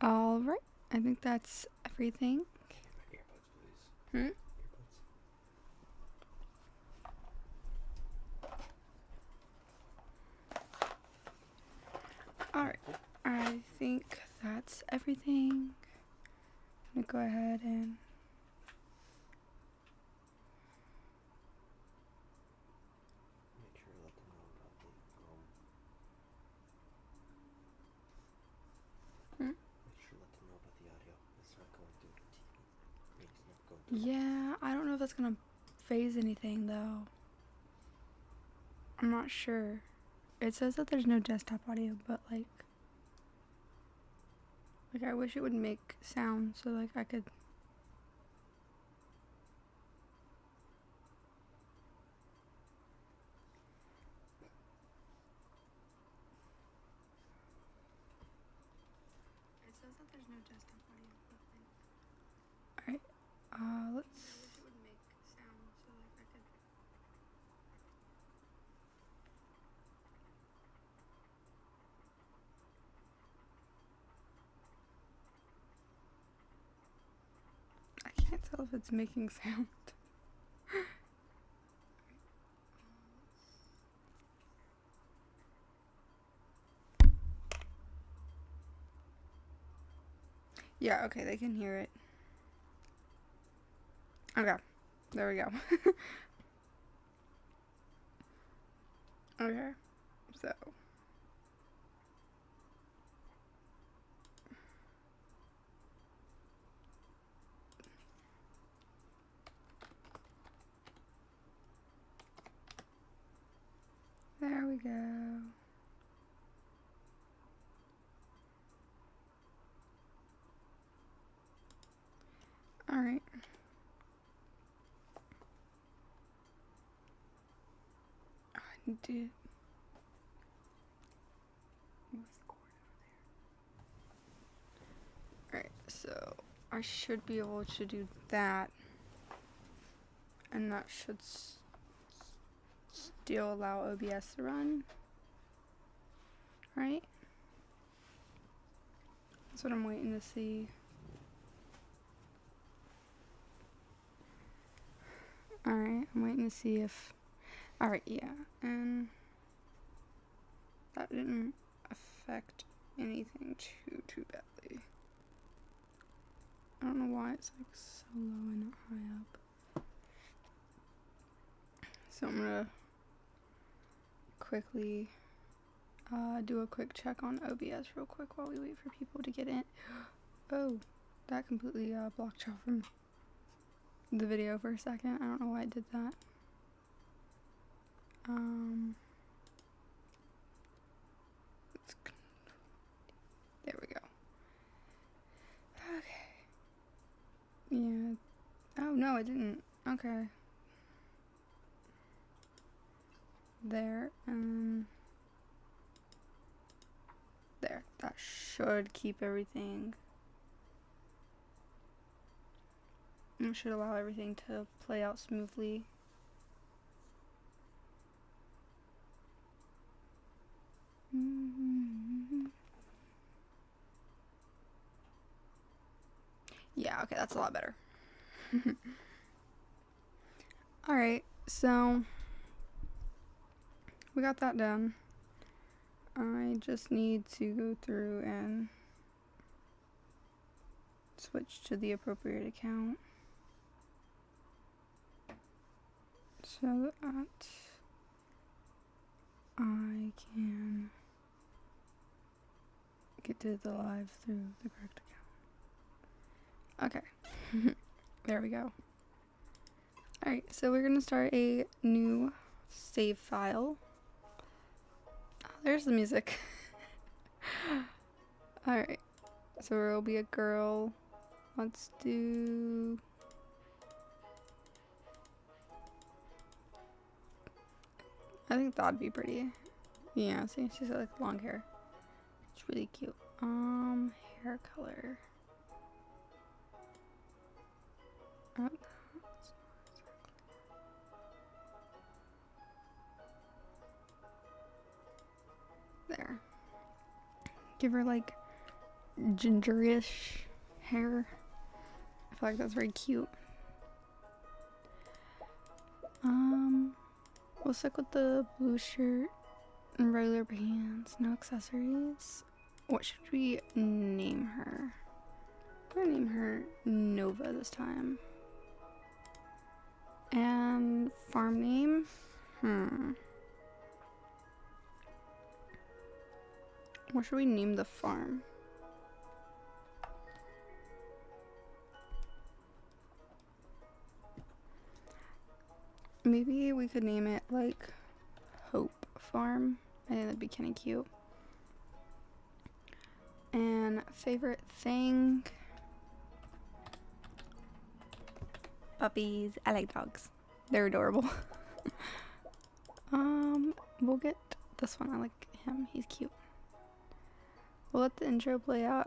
All right. I think that's everything. My earbuds, please. Hmm? Earbuds. All right. I think that's everything. I'm gonna go ahead and Make sure to let them know about the Hmm? Make sure to let them know about the audio. It's not going through the TV. I mean, it's not going through. yeah, I don't know if that's gonna phase anything though. I'm not sure. It says that there's no desktop audio, but like I wish it would make sound so like I could. It says that there's no desktop audio, but like. All right. Let's. I wish it would make sound so like I could. I can't tell if it's making sound. Yeah, okay, they can hear it. Okay, there we go. Okay, so. There we go. Alright. I need to move the cord over there. Alright, so I should be able to do that. And that should still allow OBS to run. Right? That's what I'm waiting to see. Alright, I'm waiting to see if. Alright, yeah. And that didn't affect anything too badly. I don't know why it's like so low and not high up. So I'm gonna quickly do a quick check on OBS real quick while we wait for people to get in. Oh, that completely blocked y'all from the video for a second. I don't know why it did that. There we go. Okay. Yeah. Oh no, it didn't. Okay. There and there. That should keep everything. It should allow everything to play out smoothly. Yeah, okay, that's a lot better. Alright, so we got that done. I just need to go through and switch to the appropriate account so that I can get to the live through the correct account. Okay, there we go. Alright, so we're gonna start a new save file. Oh, there's the music. Alright, so there will be a girl. Let's do. I think that'd be pretty. Yeah, see, she's got like long hair. It's really cute. Hair color. Oh, there. Give her like gingerish hair. I feel like that's very cute. We'll stick with the blue shirt and regular pants, no accessories. What should we name her? I'm gonna name her Nova this time. And farm name? What should we name the farm? Maybe we could name it like Hope Farm. I think that'd be kind of cute. And favorite thing? Puppies. I like dogs. They're adorable. We'll get this one. I like him. He's cute. We'll let the intro play out,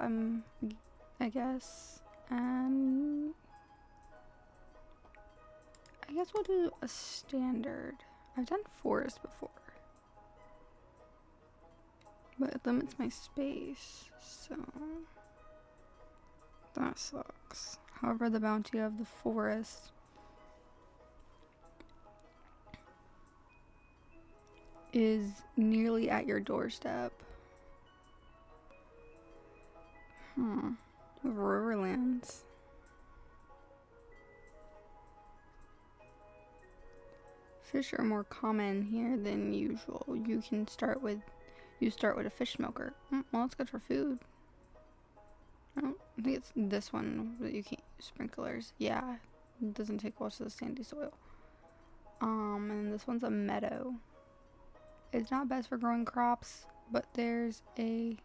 I guess. And I guess we'll do a standard. I've done forest before, but it limits my space, so that sucks. However, the bounty of the forest is nearly at your doorstep. Riverlands. Fish are more common here than usual. You start with a fish smoker. Well, it's good for food. I think it's this one that you can't use sprinklers. Yeah, it doesn't take much of the sandy soil. And this one's a meadow. It's not best for growing crops, but there's a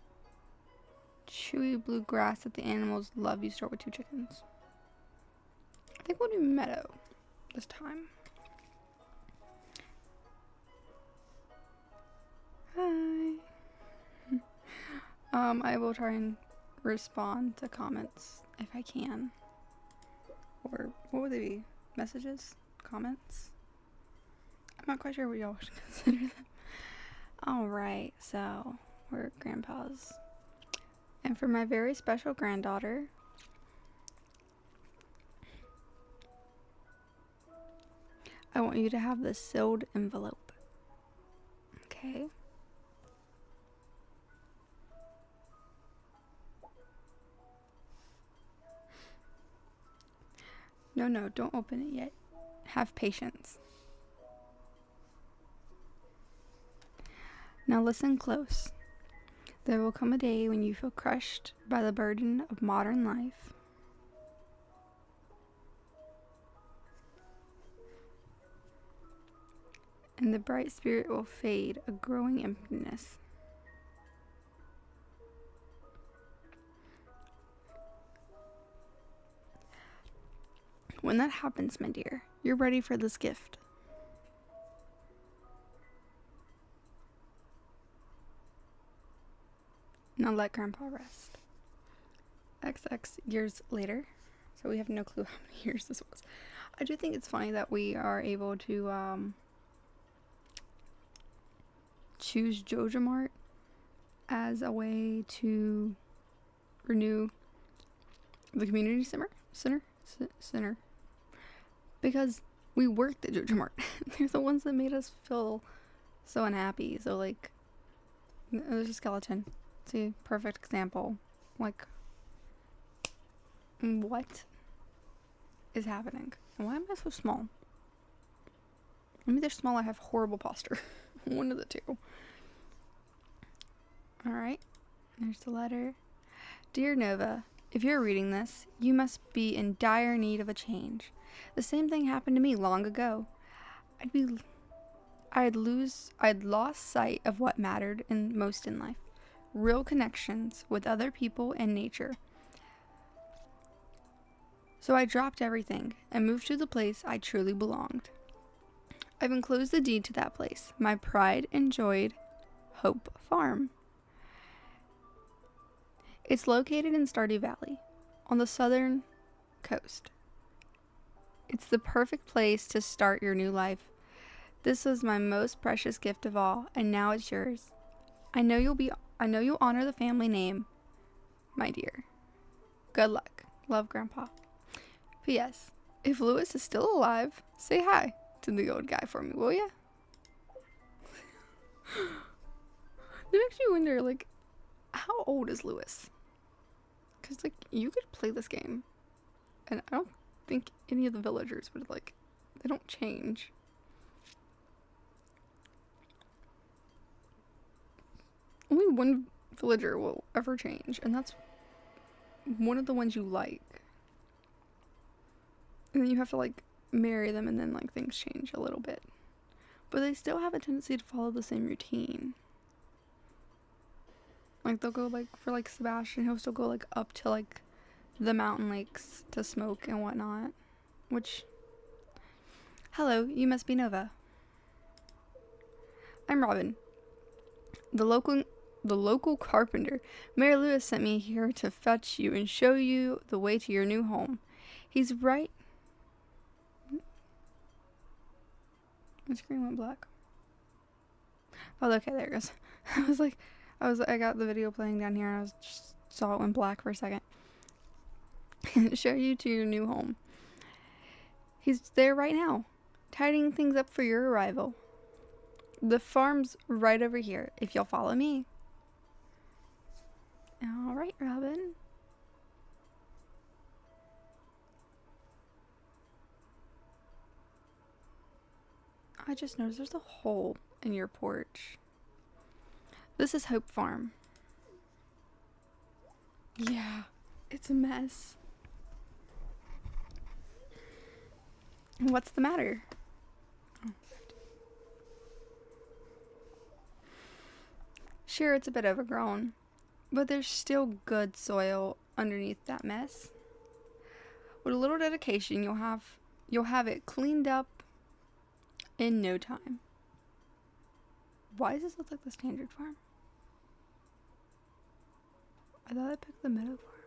chewy blue grass that the animals love. You start with 2 chickens. I think we'll do meadow this time. Hi. I will try and respond to comments if I can. Or what would they be? Messages? Comments? I'm not quite sure what y'all should consider them. Alright, so we're at Grandpa's. And for my very special granddaughter, I want you to have the sealed envelope. Okay? No, don't open it yet. Have patience. Now listen close. There will come a day when you feel crushed by the burden of modern life. And the bright spirit will fade, a growing emptiness. When that happens, my dear, you're ready for this gift. Now let Grandpa rest. XX years later. So we have no clue how many years this was. I do think it's funny that we are able to choose JojaMart as a way to renew the community center. Because we worked at JojaMart. They're the ones that made us feel so unhappy. So like, there's a skeleton. See, perfect example. Like, what is happening? And why am I so small? Maybe they're small. I have horrible posture. One of the two. Alright. There's the letter. Dear Nova, if you're reading this, you must be in dire need of a change. The same thing happened to me long ago. I'd lost sight of what mattered most in life. Real connections with other people and nature. So I dropped everything and moved to the place I truly belonged. I've enclosed the deed to that place. My pride enjoyed Hope Farm. It's located in Stardew Valley, on the southern coast. It's the perfect place to start your new life. This was my most precious gift of all, and now it's yours. I know you'll honor the family name, my dear. Good luck. Love, Grandpa. P.S. If Lewis is still alive, say hi to the old guy for me, will ya? It makes me wonder, like, how old is Lewis? Because, like, you could play this game, and I don't think any of the villagers would, like, they don't change. Only one villager will ever change, and that's one of the ones you like. And then you have to, like, marry them, and then, like, things change a little bit. But they still have a tendency to follow the same routine. Like, they'll go, like, for, like, Sebastian, he'll still go, like, up to, like, the mountain lakes to smoke and whatnot. Which... Hello, you must be Nova. I'm Robin. The local carpenter. Mayor Lewis sent me here to fetch you and show you the way to your new home. He's right... My screen went black. Oh, okay, there it goes. I got the video playing down here, and I just saw it went black for a second. Show you to your new home. He's there right now, tidying things up for your arrival. The farm's right over here, if you'll follow me. Alright, Robin. I just noticed there's a hole in your porch. This is Hope Farm. Yeah, it's a mess. What's the matter? Sure, it's a bit overgrown, but there's still good soil underneath that mess. With a little dedication, you'll have it cleaned up in no time. Why does this look like the standard farm? I thought I picked the meadow farm.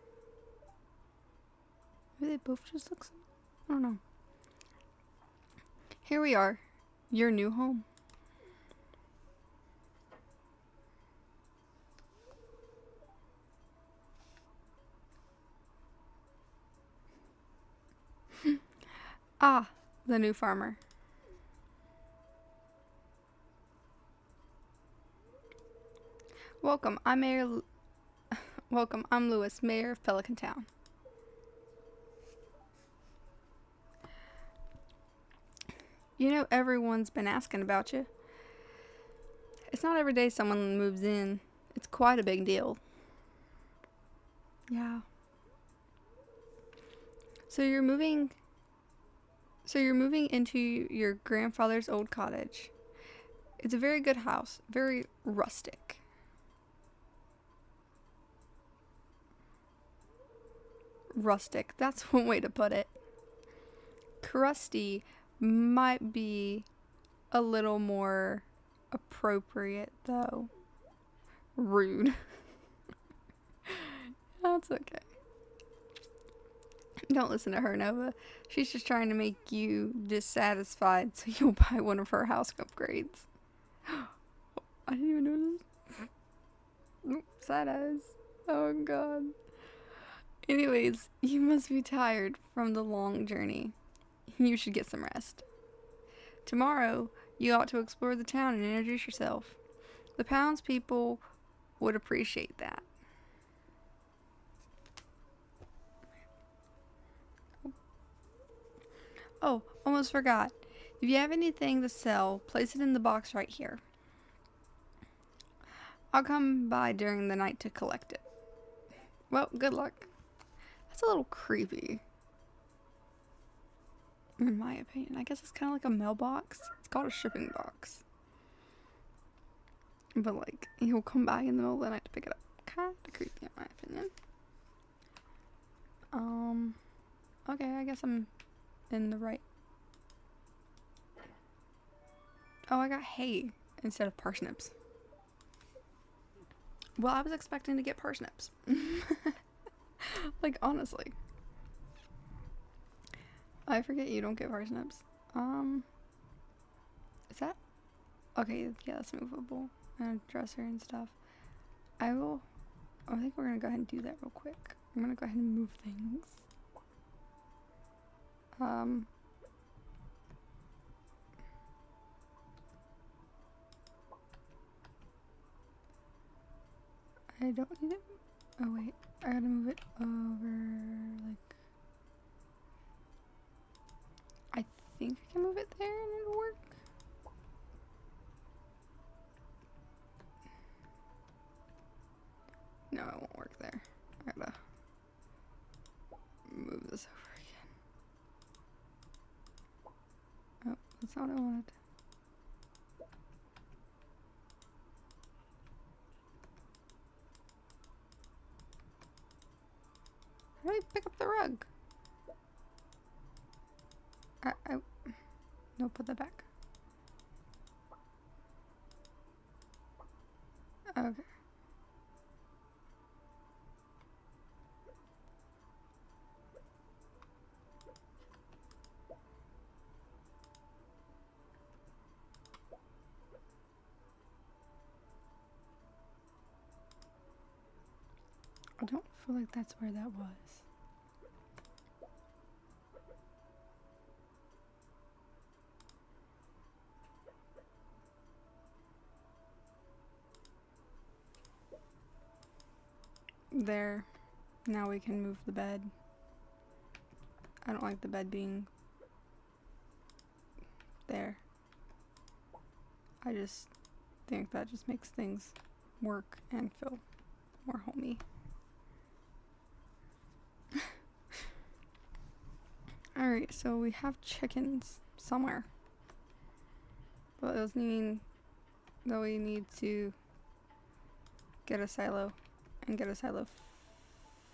Maybe they both just look similar. I don't know. Here we are, your new home. Ah, the new farmer. Welcome, I'm Lewis, Mayor of Pelican Town. You know, everyone's been asking about you. It's not every day someone moves in. It's quite a big deal. Yeah. So you're moving into your grandfather's old cottage. It's a very good house, very rustic. Rustic, that's one way to put it. Crusty might be a little more appropriate, though. Rude. That's okay. Don't listen to her, Nova. She's just trying to make you dissatisfied so you'll buy one of her house upgrades. I didn't even notice. Oop, side eyes. Oh god. Anyways, you must be tired from the long journey. You should get some rest. Tomorrow, you ought to explore the town and introduce yourself. The townspeople would appreciate that. Oh, almost forgot. If you have anything to sell, place it in the box right here. I'll come by during the night to collect it. Well, good luck. That's a little creepy. In my opinion. I guess it's kind of like a mailbox. It's called a shipping box. But, like, he'll come by in the middle of the night to pick it up. Kind of creepy, in my opinion. Okay, I guess I'm in the right. Oh, I got hay instead of parsnips. Well, I was expecting to get parsnips. Like, honestly. I forget you don't get parsnips. Is that? Okay, yeah, that's movable. And a dresser and stuff. I will I think we're gonna go ahead and do that real quick. I'm gonna go ahead and move things. I don't need it. Oh wait, I gotta move it over, like, I think I can move it there and it'll work. No, it won't work there. I gotta move this over again. Oh, that's not what I wanted. How do I pick up the rug? No, put that back. Okay. I don't feel like that's where that was. There. Now we can move the bed. I don't like the bed being there. I just think that just makes things work and feel more homey. Alright, so we have chickens somewhere. But those mean that we need to get a silo and get a silo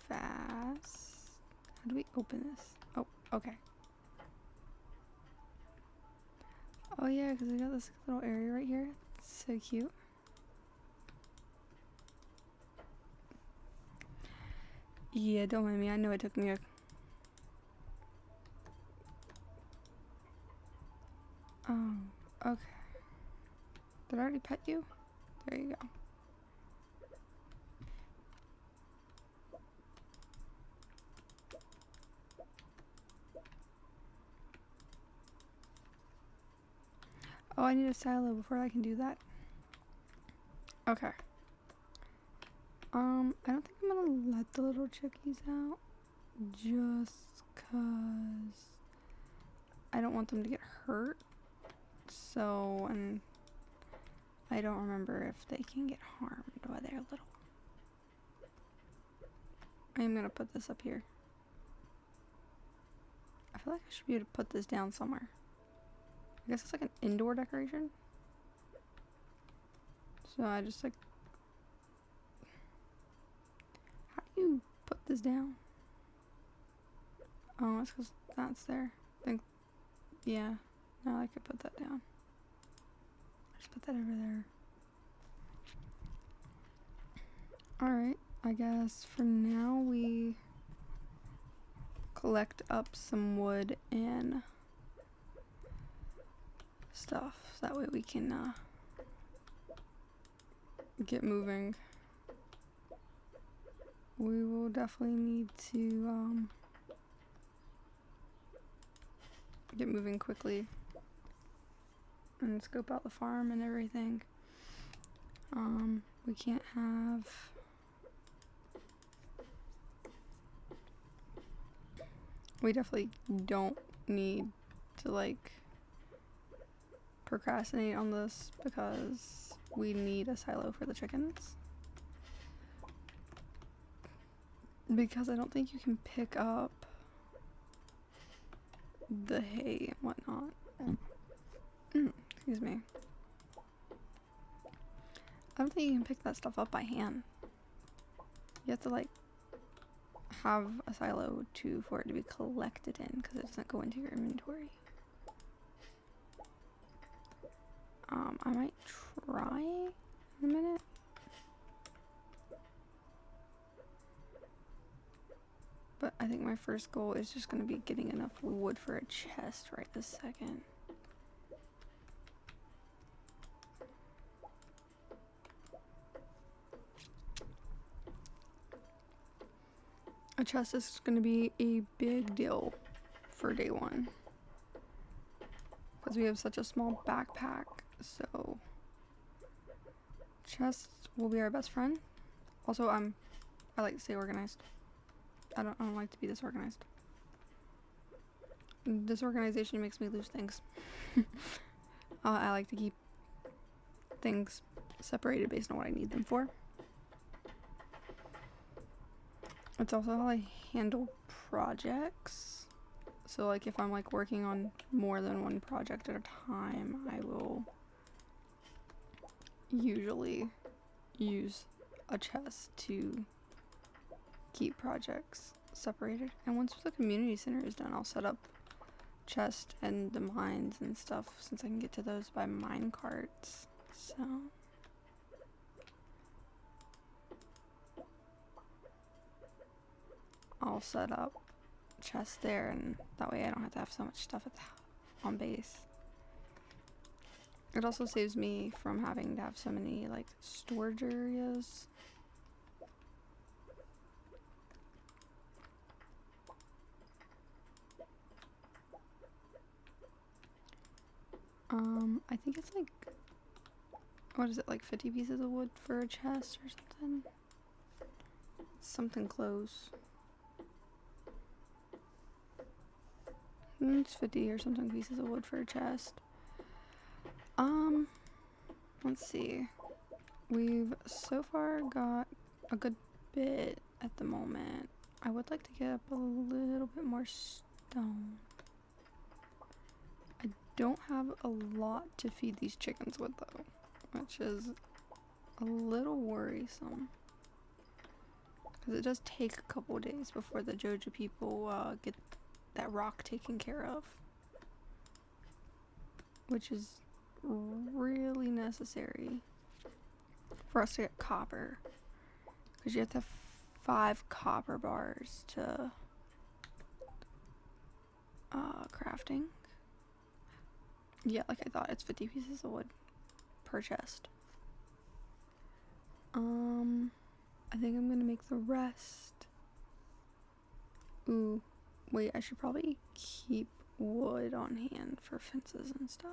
fast. How do we open this? Oh, okay. Oh yeah, because we got this little area right here. It's so cute. Yeah, don't mind me. I know it took me a... Oh, okay. Did I already pet you? There you go. Oh, I need a silo before I can do that. Okay. I don't think I'm gonna let the little chickies out. Just cause I don't want them to get hurt. So, and I don't remember if they can get harmed while they're little. I'm gonna put this up here. I feel like I should be able to put this down somewhere. I guess it's like an indoor decoration. So I just like... How do you put this down? Oh, it's because that's there. I think... Yeah. Now I could put that down. Just put that over there. Alright. I guess for now we collect up some wood and stuff. So that way we can get moving. We will definitely need to get moving quickly and scope out the farm and everything. We can't have... We definitely don't need to like procrastinate on this because we need a silo for the chickens. Because I don't think you can pick up the hay and whatnot. Excuse me. I don't think you can pick that stuff up by hand. You have to like have a silo for it to be collected in because it doesn't go into your inventory. I might try in a minute. But I think my first goal is just going to be getting enough wood for a chest right this second. A chest is going to be a big deal for day one. Because we have such a small backpack, so chests will be our best friend. Also, I like to stay organized. I don't like to be disorganized. Disorganization makes me lose things. I like to keep things separated based on what I need them for. It's also how I handle projects. So like if I'm like working on more than one project at a time, I will usually use a chest to keep projects separated. And once the community center is done, I'll set up chest and the mines and stuff, since I can get to those by mine carts. So I'll set up chest there, and that way I don't have to have so much stuff on base. It also saves me from having to have so many like storage areas. I think it's like, what is it, like 50 pieces of wood for a chest or something? Something close. It's 50 or something pieces of wood for a chest. Let's see. We've so far got a good bit at the moment. I would like to get up a little bit more stone. I don't have a lot to feed these chickens with though, which is a little worrisome. Because it does take a couple days before the Joja people get that rock taken care of. Which is really necessary for us to get copper. Because you have to have 5 copper bars to crafting. Yeah, like I thought, it's 50 pieces of wood per chest. I think I'm gonna make the rest. Ooh, wait, I should probably keep wood on hand for fences and stuff.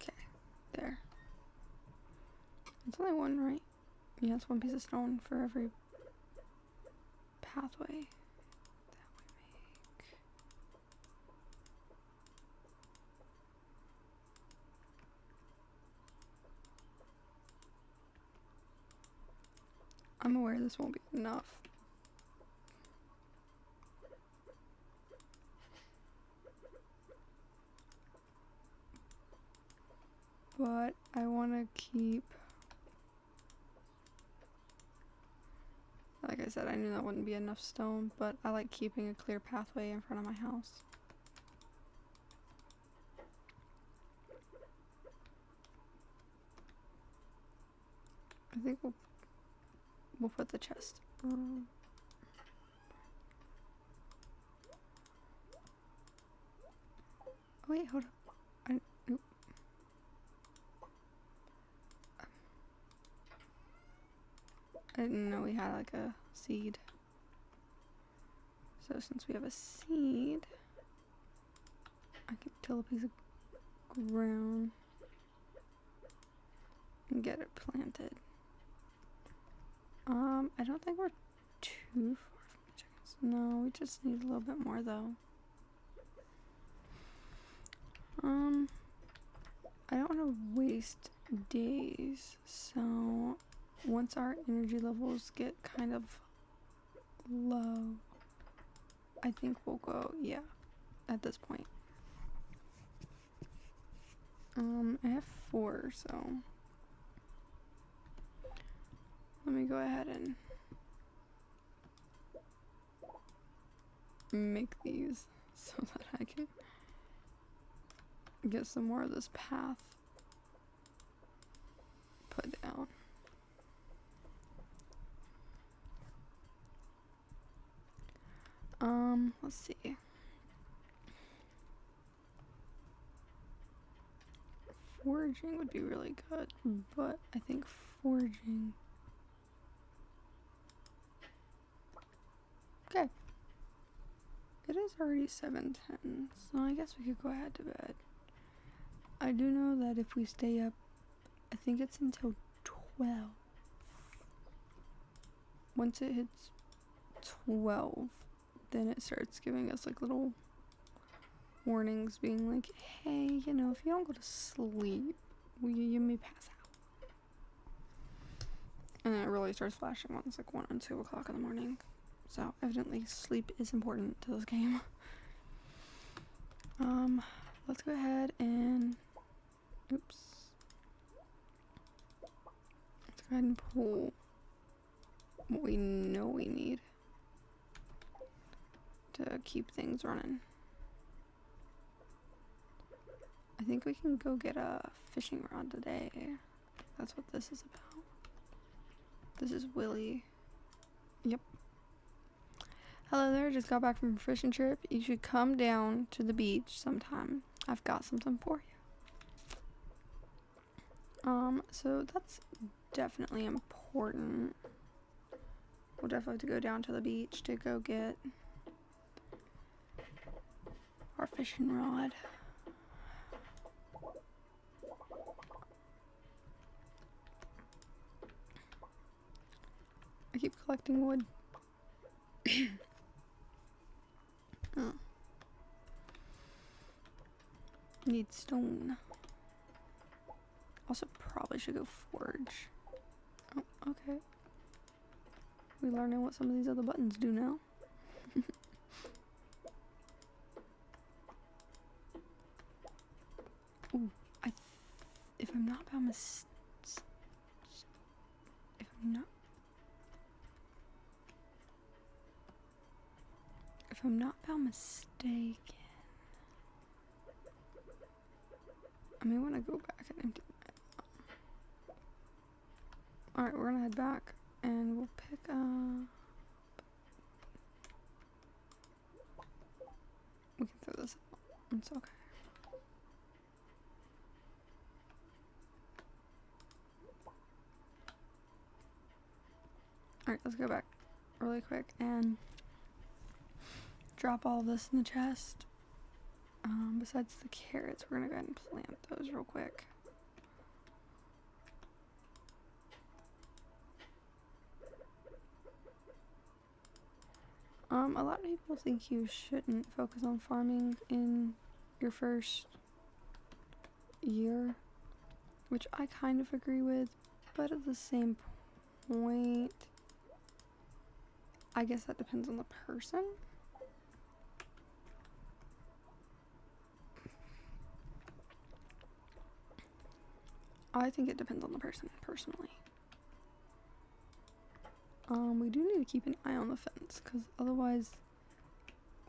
Okay, there. It's only one, right? Yeah, it's 1 piece of stone for every pathway that we make. I'm aware this won't be enough. But I want to keep, like I said, I knew that wouldn't be enough stone, but I like keeping a clear pathway in front of my house. I think we'll put the chest. Oh wait, hold up. Nope. I didn't know we had like a seed. So since we have a seed, I can till a piece of ground and get it planted. I don't think we're too far from the chickens. No, we just need a little bit more though. I don't want to waste days, so once our energy levels get kind of low, I think we'll go, yeah, at this point. I have 4, so let me go ahead and make these so that I can get some more of this path put down. Let's see. foraging would be really good, but I think foraging... Okay. It is already 7:10, so I guess we could go ahead to bed. I do know that if we stay up, I think it's until 12. Once it hits 12, then it starts giving us like little warnings being like, hey, you know, if you don't go to sleep, you may pass out. And then it really starts flashing when it's like 1 and 2 o'clock in the morning. So evidently sleep is important to this game. Let's go ahead and oops. Let's go ahead and pull what we know we need to keep things running. I think we can go get a fishing rod today. That's what this is about. This is Willie. Yep. Hello there, just got back from a fishing trip. You should come down to the beach sometime. I've got something for you. So that's definitely important. We'll definitely have to go down to the beach to go get our fishing rod. I keep collecting wood. Oh. Need stone. Also probably should go forge. Oh, okay. We learning what some of these other buttons do now. Ooh, if I'm not by if I'm not mistaken, I may want to go back and empty my... Alright, we're gonna head back and we'll pick up... We can throw this out. It's okay. Alright, let's go back really quick and drop all of this in the chest. Besides the carrots, we're gonna go ahead and plant those real quick. A lot of people think you shouldn't focus on farming in your first year, which I kind of agree with, but at the same point, I guess that depends on the person. I think it depends on the person, personally. We do need to keep an eye on the fence, because otherwise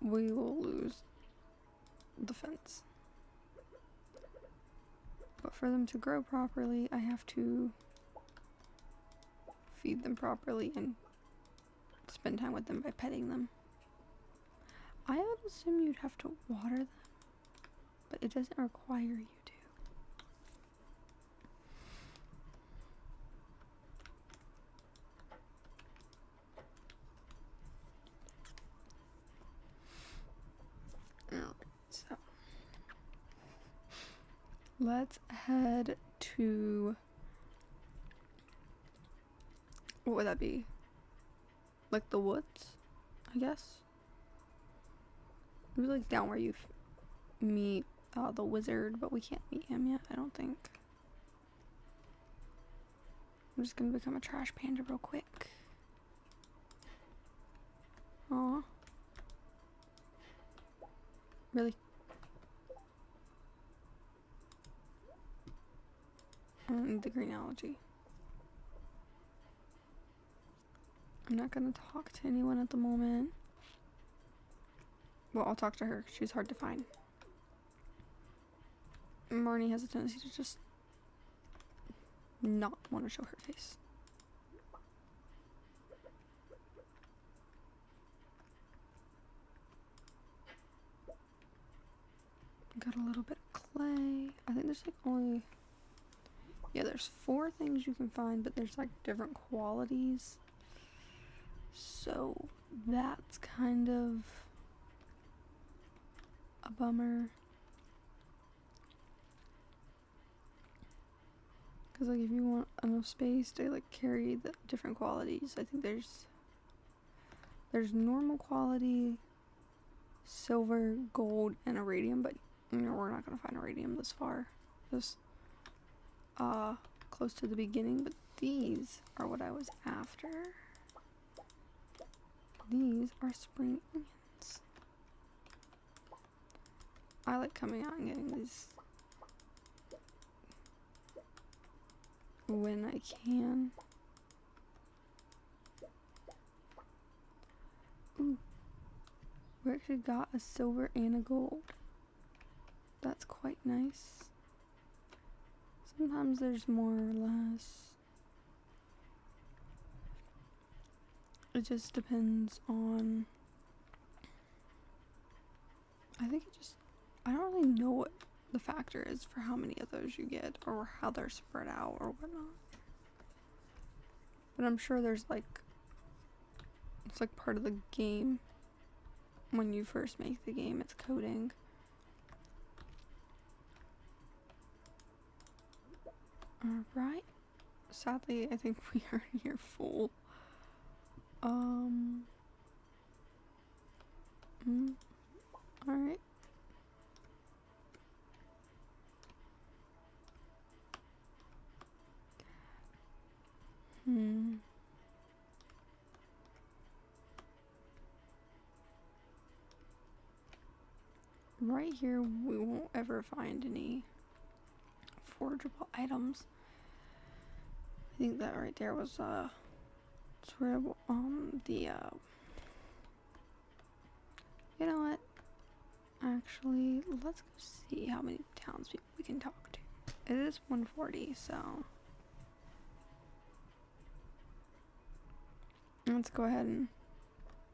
we will lose the fence. But for them to grow properly, I have to feed them properly and spend time with them by petting them. I would assume you'd have to water them, but it doesn't require you to. So let's head to, what would that be? Like the woods, I guess. Maybe like down where you meet the wizard, but we can't meet him yet, I don't think. I'm just gonna become a trash panda real quick. Aw. Really? I don't need the green algae. I'm not gonna talk to anyone at the moment. Well, I'll talk to her. She's hard to find. Marnie has a tendency to just not want to show her face. Got a little bit of clay. I think there's like only Yeah, there's 4 things you can find, but there's like different qualities. So that's kind of a bummer. Because like if you want enough space to like carry the different qualities, I think there's normal quality, silver, gold, and iridium, but you know, we're not gonna find iridium this far. This close to the beginning, but these are what I was after. These are spring onions. I like coming out and getting these when I can. Ooh. We actually got a silver and a gold. That's quite nice. Sometimes there's more or less. It just depends on... I don't really know what the factor is for how many of those you get or how they're spread out or whatnot. But I'm sure there's like... It's like part of the game. When you first make the game, it's coding. Alright. Sadly, I think we are near full. Alright. Right here, we won't ever find any forgeable items. I think that right there was, sort of, you know what? Actually, let's go see how many townspeople we can talk to. It is 140, so let's go ahead and,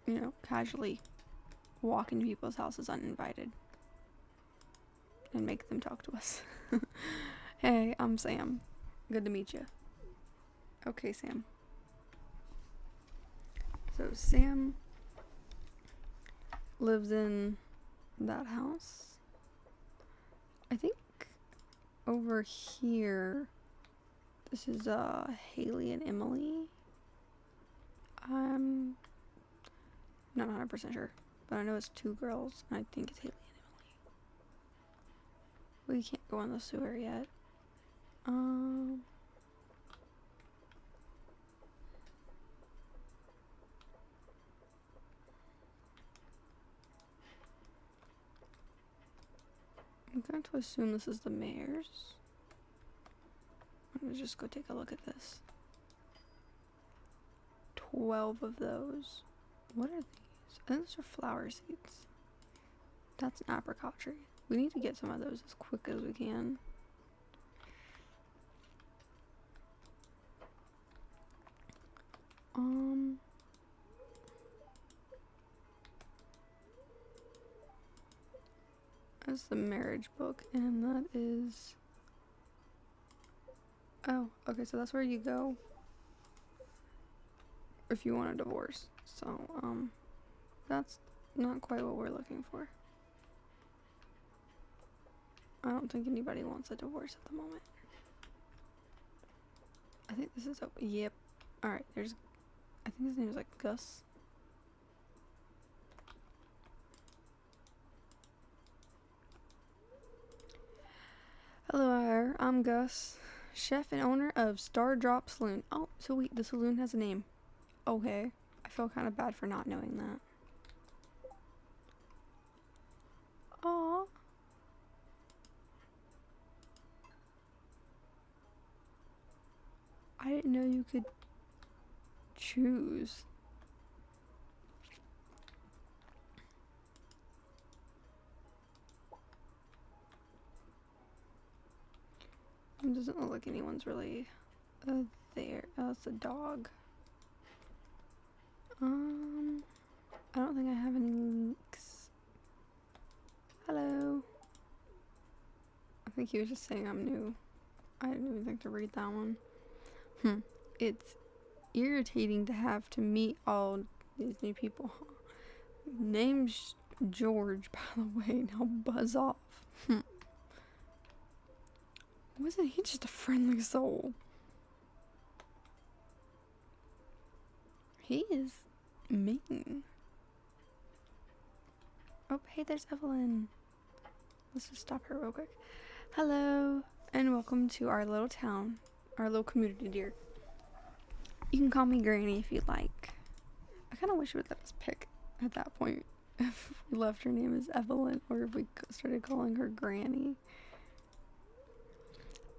you know, casually walk into people's houses uninvited and make them talk to us. Hey, I'm Sam. Good to meet you. Okay, Sam. So Sam lives in that house. I think over here, this is Haley and Emily. I'm not 100% sure, but I know it's 2 girls, and I think it's Haley and Emily. We can't go in the sewer yet. I'm going to assume this is the mayor's. I'm gonna just go take a look at this. 12 of those. What are these? I think those are flower seeds. That's an apricot tree. We need to get some of those as quick as we can. That's the marriage book, and that is... Oh, okay, so that's where you go if you want a divorce. So, that's not quite what we're looking for. I don't think anybody wants a divorce at the moment. I think this is open. Yep. Alright, there's... I think his name is like Gus. Hello, I'm Gus, chef and owner of Stardew Saloon. Oh, so wait, the saloon has a name. Okay. I feel kind of bad for not knowing that. Aww. I didn't know you could choose. It doesn't look like anyone's really there. Oh, it's a dog. I don't think I have any links. Hello. I think he was just saying I'm new. I didn't even think to read that one. It's irritating to have to meet all these new people. Name's George, by the way. Now buzz off. Wasn't he just a friendly soul? He is mean. Oh, hey, there's Evelyn. Let's just stop her real quick. Hello, and welcome to our little town, our little community, dear. You can call me Granny if you'd like. I kind of wish you would let us pick at that point if we left her name as Evelyn or if we started calling her Granny.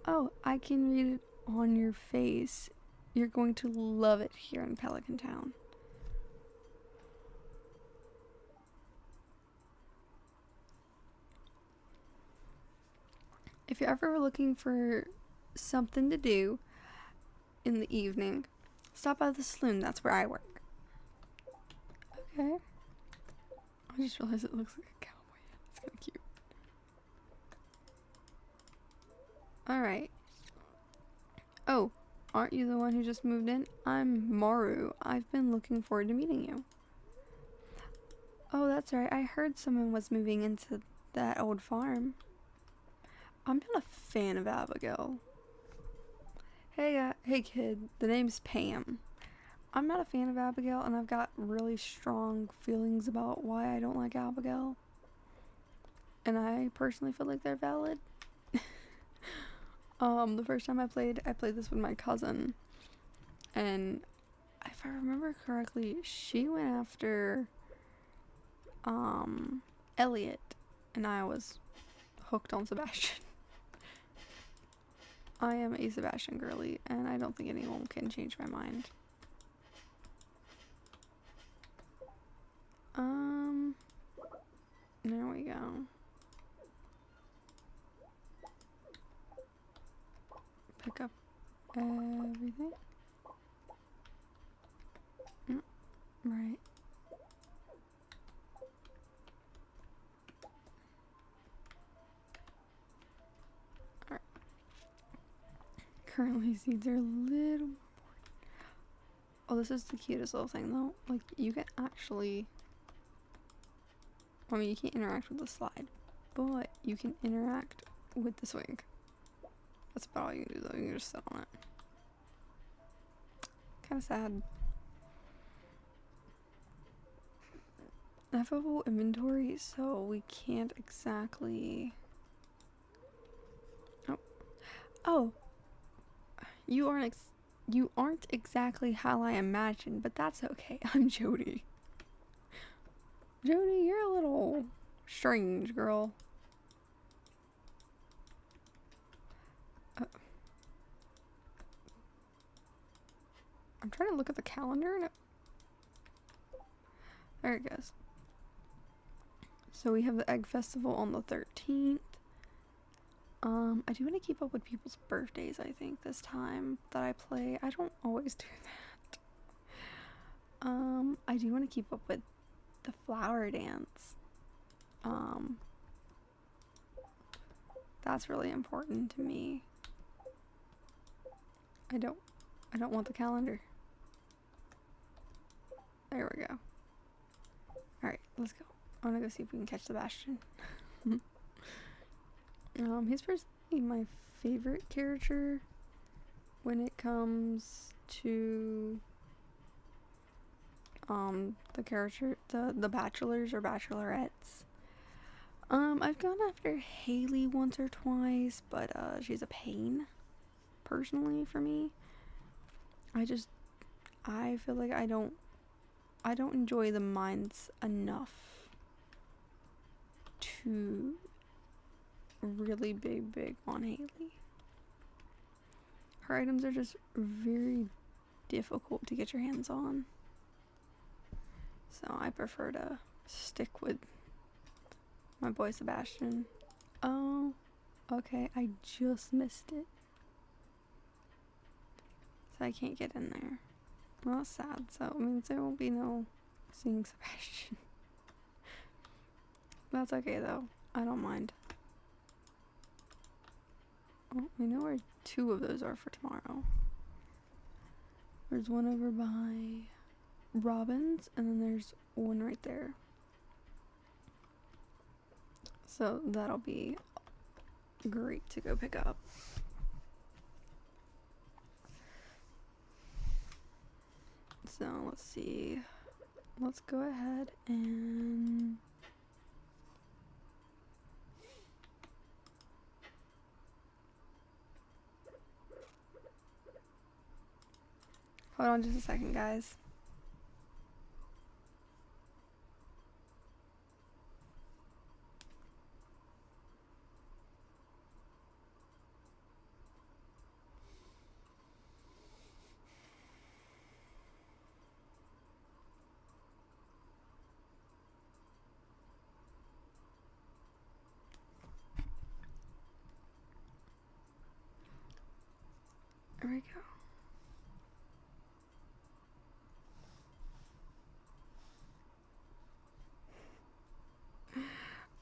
Oh, I can read it on your face. You're going to love it here in Pelican Town. If you're ever looking for something to do in the evening, stop by the saloon. That's where I work. Okay. I just realized it looks like a cowboy. It's kind of cute. Alright. Oh, aren't you the one who just moved in? I'm Maru. I've been looking forward to meeting you. Oh, that's right. I heard someone was moving into that old farm. I'm not a fan of Abigail. Hey kid, the name's Pam. I'm not a fan of Abigail, and I've got really strong feelings about why I don't like Abigail. And I personally feel like they're valid. The first time I played this with my cousin. And if I remember correctly, she went after Elliot, and I was hooked on Sebastian. I am a Sebastian girly, and I don't think anyone can change my mind. There we go. Pick up everything. Right. Alright. Currently seeds are a little more. Oh, this is the cutest little thing though. Like, you can actually, I mean, you can't interact with the slide, but you can interact with the swing. That's about all you can do though. You can just sit on it. Kind of sad. I have a full inventory, so we can't exactly. Oh. You aren't exactly how I imagined, but that's okay. I'm Jody. Jody, you're a little strange, girl. I'm trying to look at the calendar and there it goes. So we have the Egg Festival on the 13th. I do want to keep up with people's birthdays, I think, this time that I play. I don't always do that. I do want to keep up with the flower dance. That's really important to me. I don't want the calendar. There we go. Alright, let's go. I want to go see if we can catch Sebastian. He's personally my favorite character when it comes to the bachelors or bachelorettes. I've gone after Haley once or twice, but she's a pain personally for me. I feel like I don't enjoy the mines enough to really big on Haley. Her items are just very difficult to get your hands on. So I prefer to stick with my boy Sebastian. Oh, okay, I just missed it. So I can't get in there. Well, that's sad. So it means there won't be no seeing Sebastian. That's okay though. I don't mind. Well, we know where 2 of those are for tomorrow. There's one over by Robin's, and then there's one right there. So that'll be great to go pick up. So let's see. Let's go ahead and hold on just a second, guys. There we go.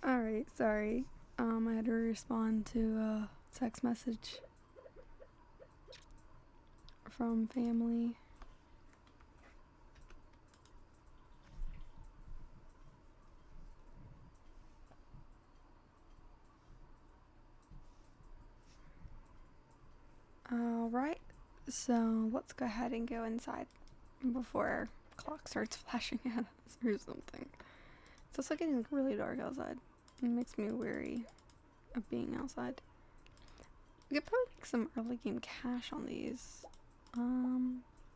Alright, sorry. I had to respond to a text message from family. Alright, so let's go ahead and go inside before our clock starts flashing at us or something. It's also getting like really dark outside. It makes me weary of being outside. We could probably make some early game cash on these.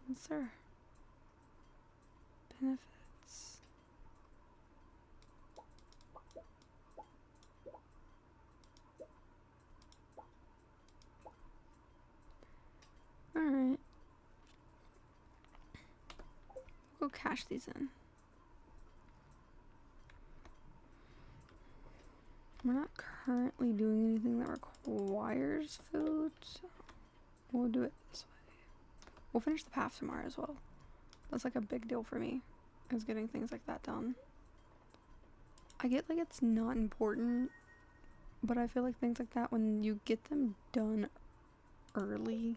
What's their benefits? Alright. We'll go cash these in. We're not currently doing anything that requires food, so we'll do it this way. We'll finish the path tomorrow as well. That's like a big deal for me, is getting things like that done. I get like it's not important, but I feel like things like that, when you get them done early,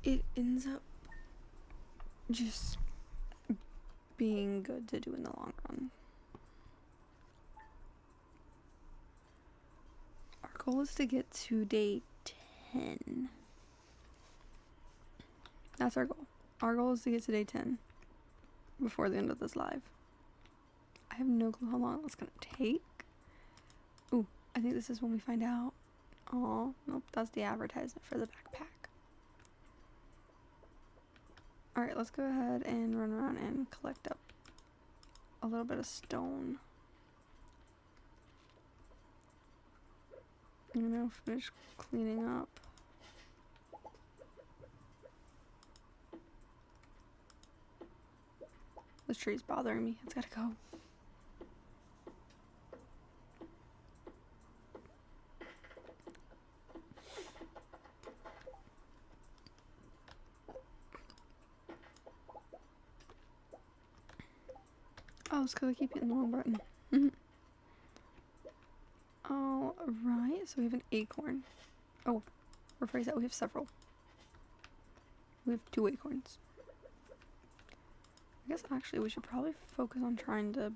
it ends up just being good to do in the long run. Our goal is to get to day 10. That's our goal. Our goal is to get to day 10 before the end of this live. I have no clue how long it's gonna take. Ooh, I think this is when we find out. Oh, nope, that's the advertisement for the backpack. Alright, let's go ahead and run around and collect up a little bit of stone. I'm gonna finish cleaning up. This tree's bothering me. It's gotta go. Oh, it's because I keep hitting the wrong button. Alright, so we have an acorn. Oh, rephrase that. We have several. We have 2 acorns. I guess actually we should probably focus on trying to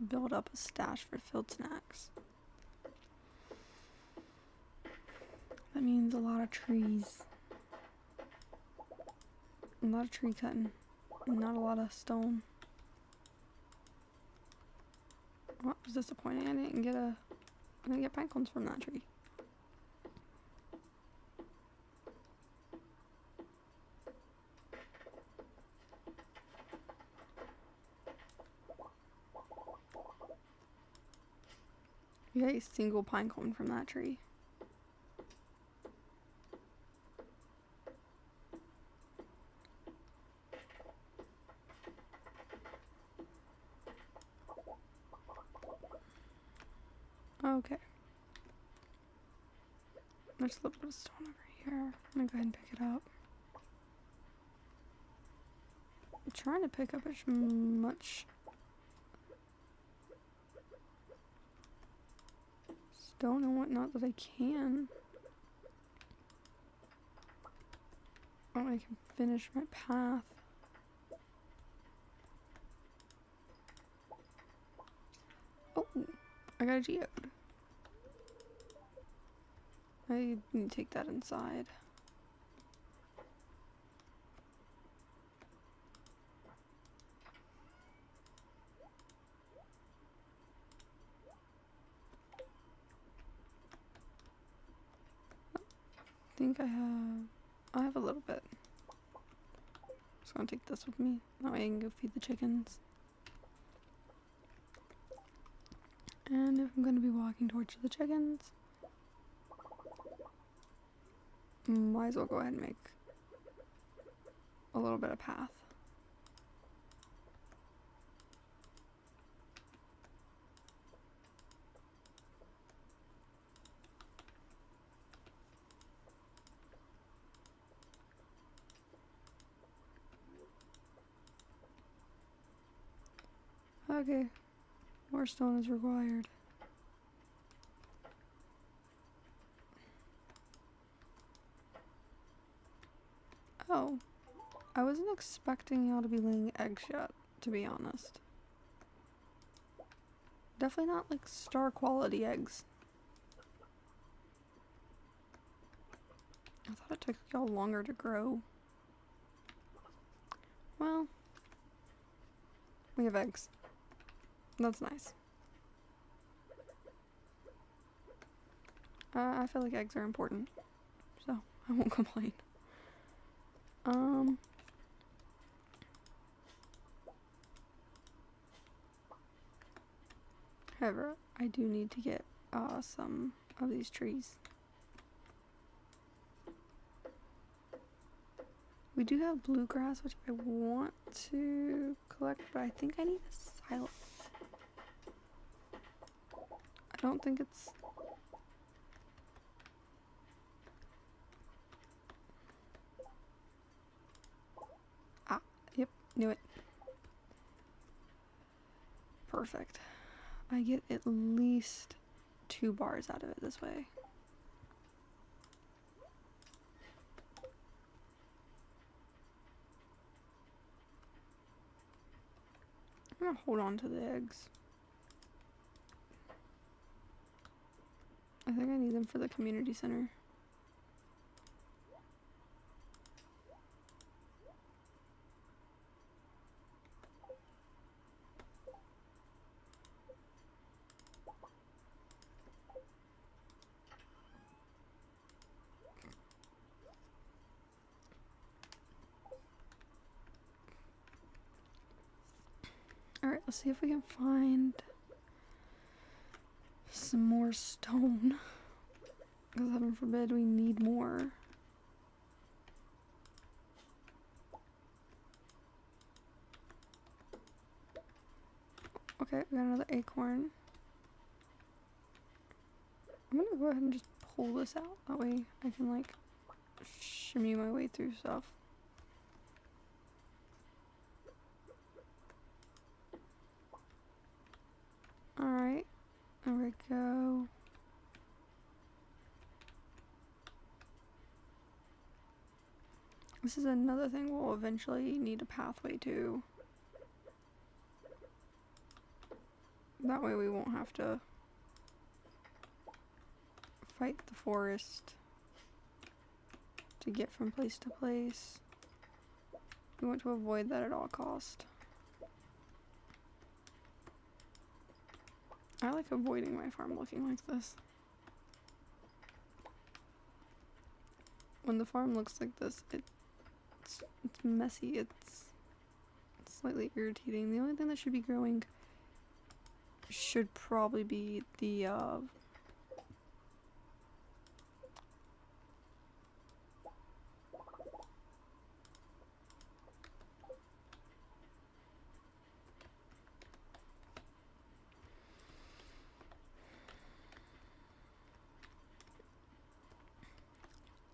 build up a stash for field snacks. That means a lot of trees. A lot of tree cutting. And not a lot of stone. Well, it was disappointing. I didn't get pine cones from that tree. We got a single pine cone from that tree. Okay. There's a little bit of stone over here. I'm gonna go ahead and pick it up. I'm trying to pick up as much don't and whatnot that I can. Oh, I can finish my path. Oh, I got a geode. I need to take that inside. I think I have a little bit. Just gonna take this with me. That way I can go feed the chickens. And if I'm gonna be walking towards the chickens, might as well go ahead and make a little bit of path. Okay, more stone is required. Oh, I wasn't expecting y'all to be laying eggs yet, to be honest. Definitely not like star quality eggs. I thought it took y'all longer to grow. Well, we have eggs. That's nice. I feel like eggs are important, so I won't complain. However, I do need to get some of these trees. We do have bluegrass, which I want to collect, but I think I need a silence. I don't think it's... Ah, yep, knew it. Perfect. I get at least 2 bars out of it this way. I'm gonna hold on to the eggs. I think I need them for the community center. Alright, let's see if we can find some more stone. Because heaven forbid we need more. Okay, we got another acorn. I'm gonna go ahead and just pull this out. That way I can like shimmy my way through stuff. Alright, there we go. This is another thing we'll eventually need a pathway to. That way we won't have to fight the forest to get from place to place. We want to avoid that at all cost. I like avoiding my farm looking like this. When the farm looks like this, it's messy, it's slightly irritating. The only thing that should be growing should probably be the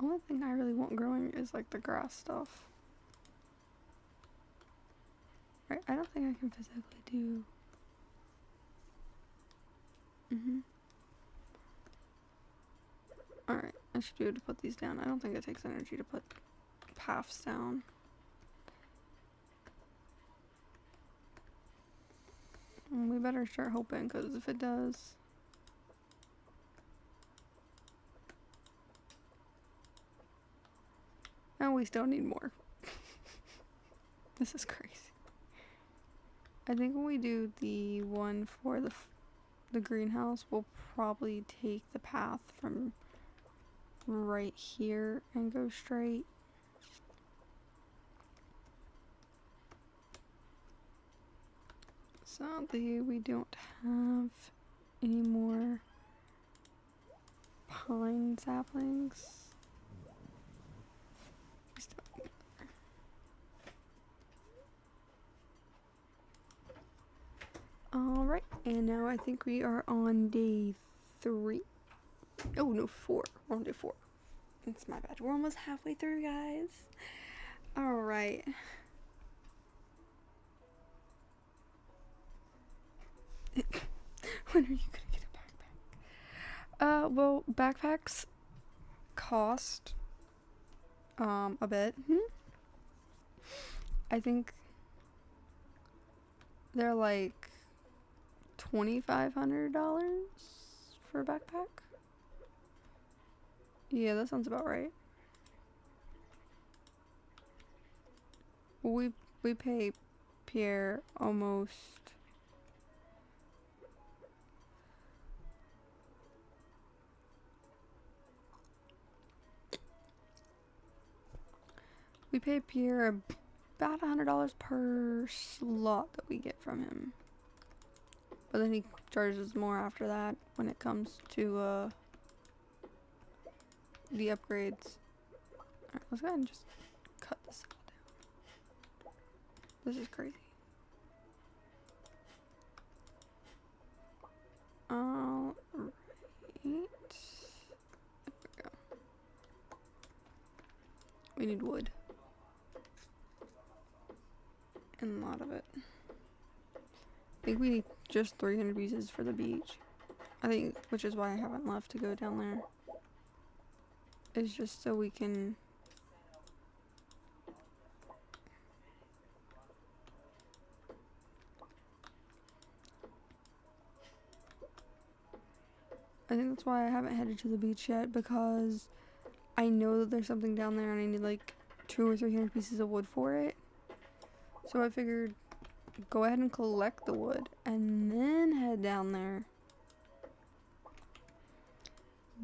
only thing I really want growing is like the grass stuff. Right, I don't think I can physically do I should be able to put these down. I don't think it takes energy to put paths down. We better start hoping, because if it does... And we still need more. This is crazy. I think when we do the one for the greenhouse, we'll probably take the path from right here and go straight. Sadly, we don't have any more pine saplings. Alright, and now I think we are on day 3. Oh no, 4. We're on day 4. It's my bad. We're almost halfway through, guys. Alright. When are you gonna get a backpack? Well, backpacks cost a bit. I think they're like $2,500 for a backpack. Yeah, that sounds about right. We pay Pierre almost about $100 per slot that we get from him. But then he charges more after that when it comes to the upgrades. Alright, let's go ahead and just cut this all down. This is crazy. Alright. There we go. We need wood. And a lot of it. I think we need just 300 pieces for the beach. I think, which is why I haven't left to go down there. It's just so we can... I think that's why I haven't headed to the beach yet, because I know that there's something down there and I need like 200 or 300 pieces of wood for it. So I figured go ahead and collect the wood and then head down there.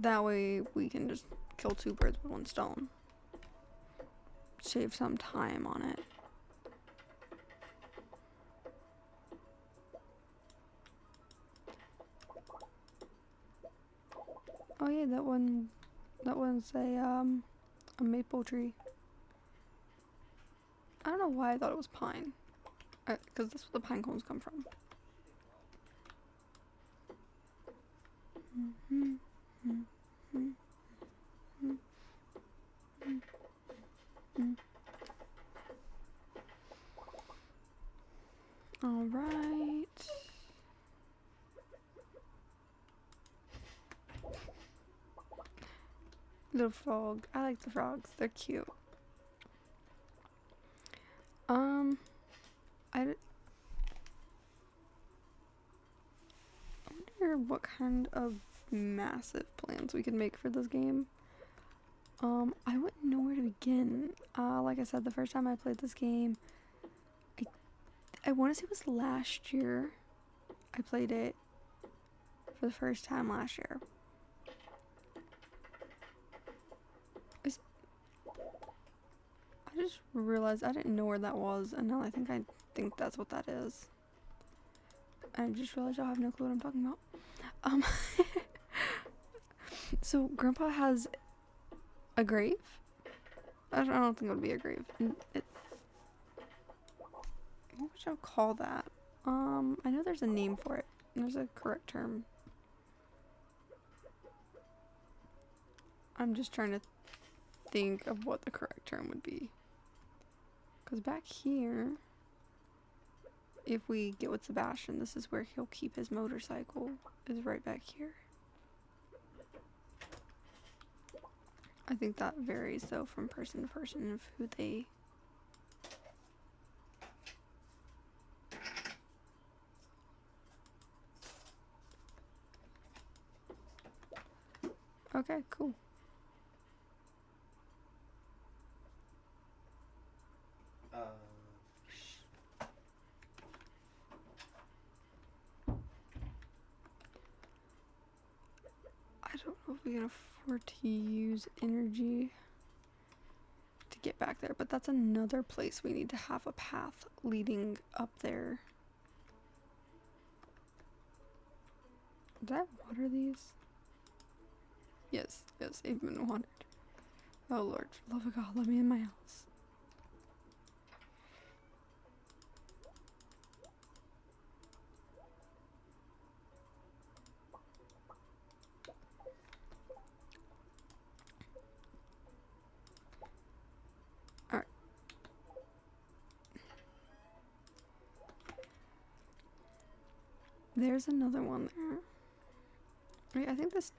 That way we can just kill 2 birds with 1 stone. Save some time on it. Oh yeah, that one's a maple tree. I don't know why I thought it was pine. Because that's where the pine cones come from. Alright. Little frog. I like the frogs. They're cute. I wonder what kind of massive plans we could make for this game. I wouldn't know where to begin. Like I said, the first time I played this game, I want to say it was last year. I played it for the first time last year. I just realized I didn't know where that was, and now I think that's what that is. I just realized y'all have no clue what I'm talking about. So Grandpa has a grave. I don't think it would be a grave. What would y'all call that? I know there's a name for it. There's a correct term. I'm just trying to think of what the correct term would be. Because back here, if we get with Sebastian, this is where he'll keep his motorcycle, is right back here. I think that varies though from person to person of who they. Okay, cool. I don't know if we can afford to use energy to get back there, but that's another place we need to have a path leading up there. Did I water these? Yes, they've been watered. Oh Lord, for love of God, let me in my house. Alright. There's another one there. Wait, I think this...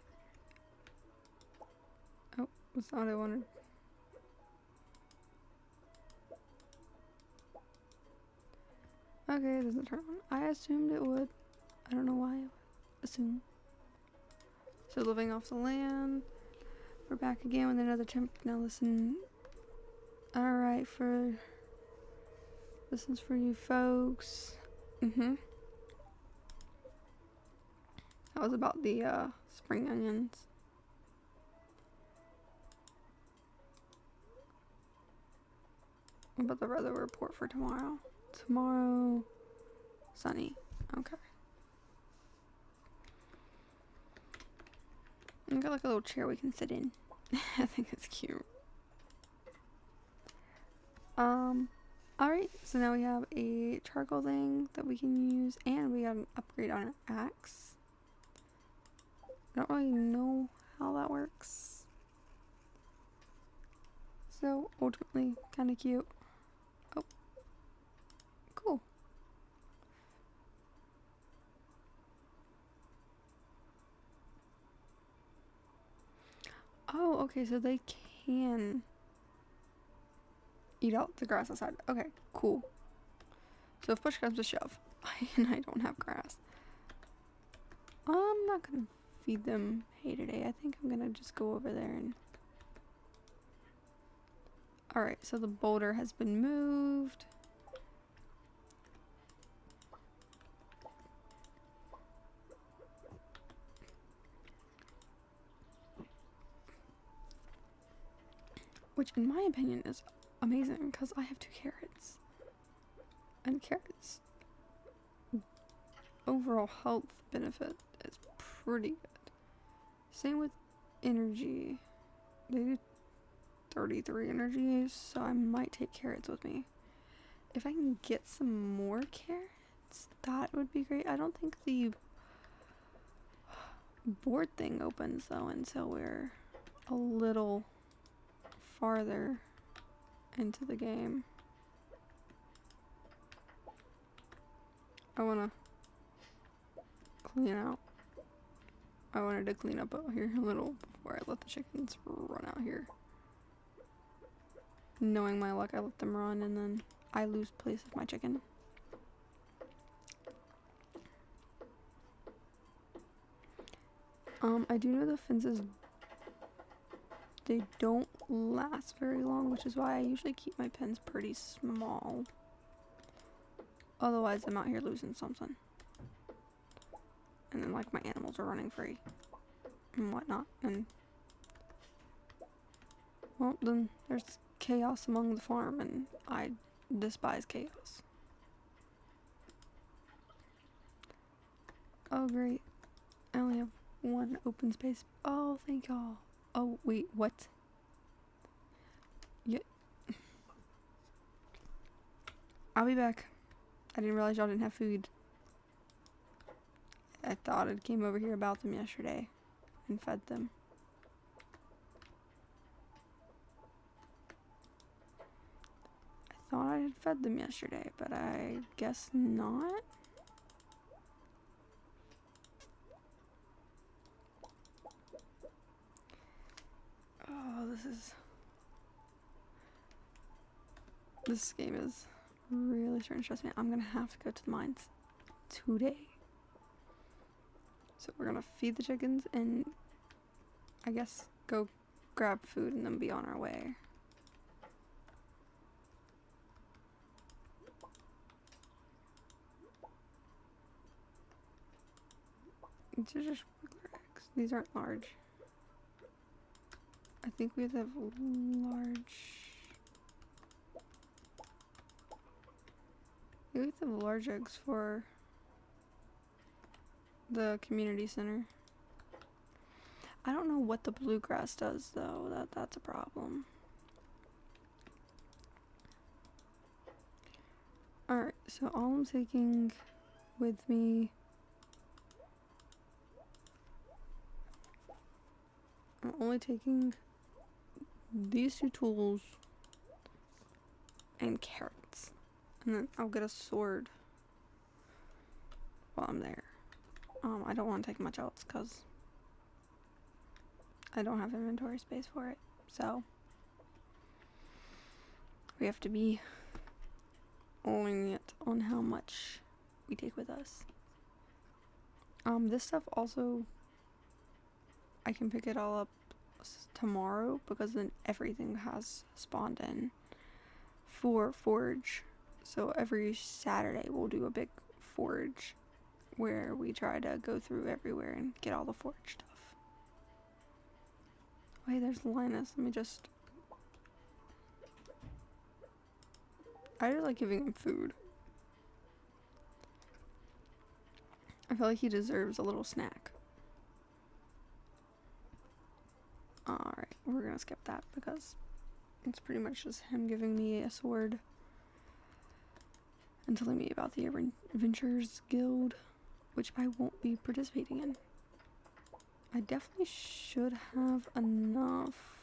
Oh, that's not what I wanted. Okay, it doesn't turn on. I assumed it would. I don't know why I would assume. So living off the land. We're back again with another temp. Now listen. Alright, this is for you folks. That was about the spring onions. What about the weather report for tomorrow? Tomorrow, sunny. Okay. We got like a little chair we can sit in. I think it's cute. Alright, so now we have a charcoal thing that we can use, and we got an upgrade on our axe. I don't really know how that works. So, ultimately, kind of cute. Oh. Cool. Oh, okay, so they can eat out the grass outside. Okay, cool. So if push comes to shove, and I don't have grass, I'm not gonna feed them hay today. I think I'm gonna just go over there and... Alright, so the boulder has been moved. Which, in my opinion, is amazing, because I have 2 carrots. And carrots, overall health benefit is pretty good. Same with energy. They do 33 energy, so I might take carrots with me. If I can get some more carrots, that would be great. I don't think the board thing opens, though, until we're a little farther into the game. I wanna clean out. I wanted to clean up out here a little before I let the chickens run out here. Knowing my luck, I let them run and then I lose place of my chicken. I do know the fences, they don't last very long, which is why I usually keep my pens pretty small. Otherwise, I'm out here losing something. And then, like, my animals are running free and whatnot. And, well, then there's chaos among the farm, and I despise chaos. Oh, great. I only have 1 open space. Oh, thank y'all. Oh, wait, what? Yeah. I'll be back. I didn't realize y'all didn't have food. I thought it came over here about them yesterday and fed them. I thought I had fed them yesterday, but I guess not. Oh, this This game is really starting to stress me. I'm gonna have to go to the mines today. So we're gonna feed the chickens and I guess go grab food and then be on our way. These are just regular eggs. These aren't large. I think we have to have large. We have to have large eggs for the community center. I don't know what the bluegrass does though. That's a problem. Alright, so all I'm taking with me, I'm only taking these two tools and carrots. And then I'll get a sword while I'm there. I don't want to take much else because I don't have inventory space for it. So we have to be lenient on how much we take with us. This stuff also, I can pick it all up tomorrow because then everything has spawned in for forge. So every Saturday we'll do a big forge where we try to go through everywhere and get all the forge stuff. Wait, there's Linus. Let me just... I just like giving him food. I feel like he deserves a little snack. Alright, we're gonna skip that because it's pretty much just him giving me a sword and telling me about the Adventurers Guild, which I won't be participating in. I definitely should have enough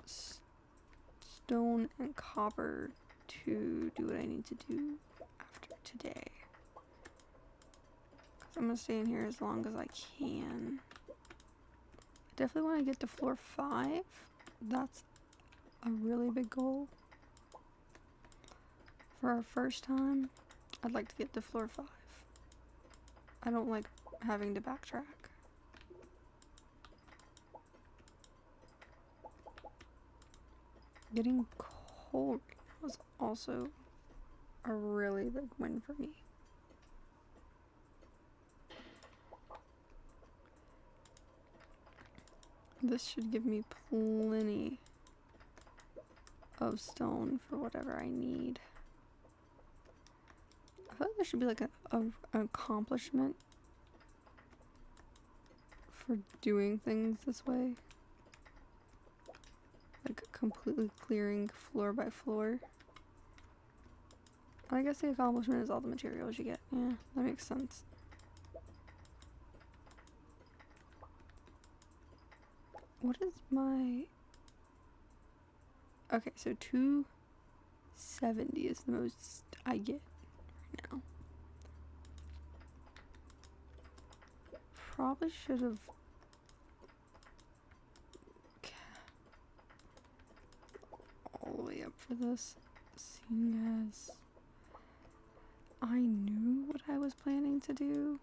stone and copper to do what I need to do after today. I'm gonna stay in here as long as I can. I definitely want to get to floor 5. That's a really big goal. For our first time, I'd like to get to floor 5. I don't like having to backtrack. Getting coal was also a really big win for me. This should give me plenty of stone for whatever I need. I feel like there should be like an accomplishment for doing things this way. Like completely clearing floor by floor. I guess the accomplishment is all the materials you get. Yeah, that makes sense. What is my... Okay, so 270 is the most I get right now. Probably should have all the way up for this, seeing as I knew what I was planning to do.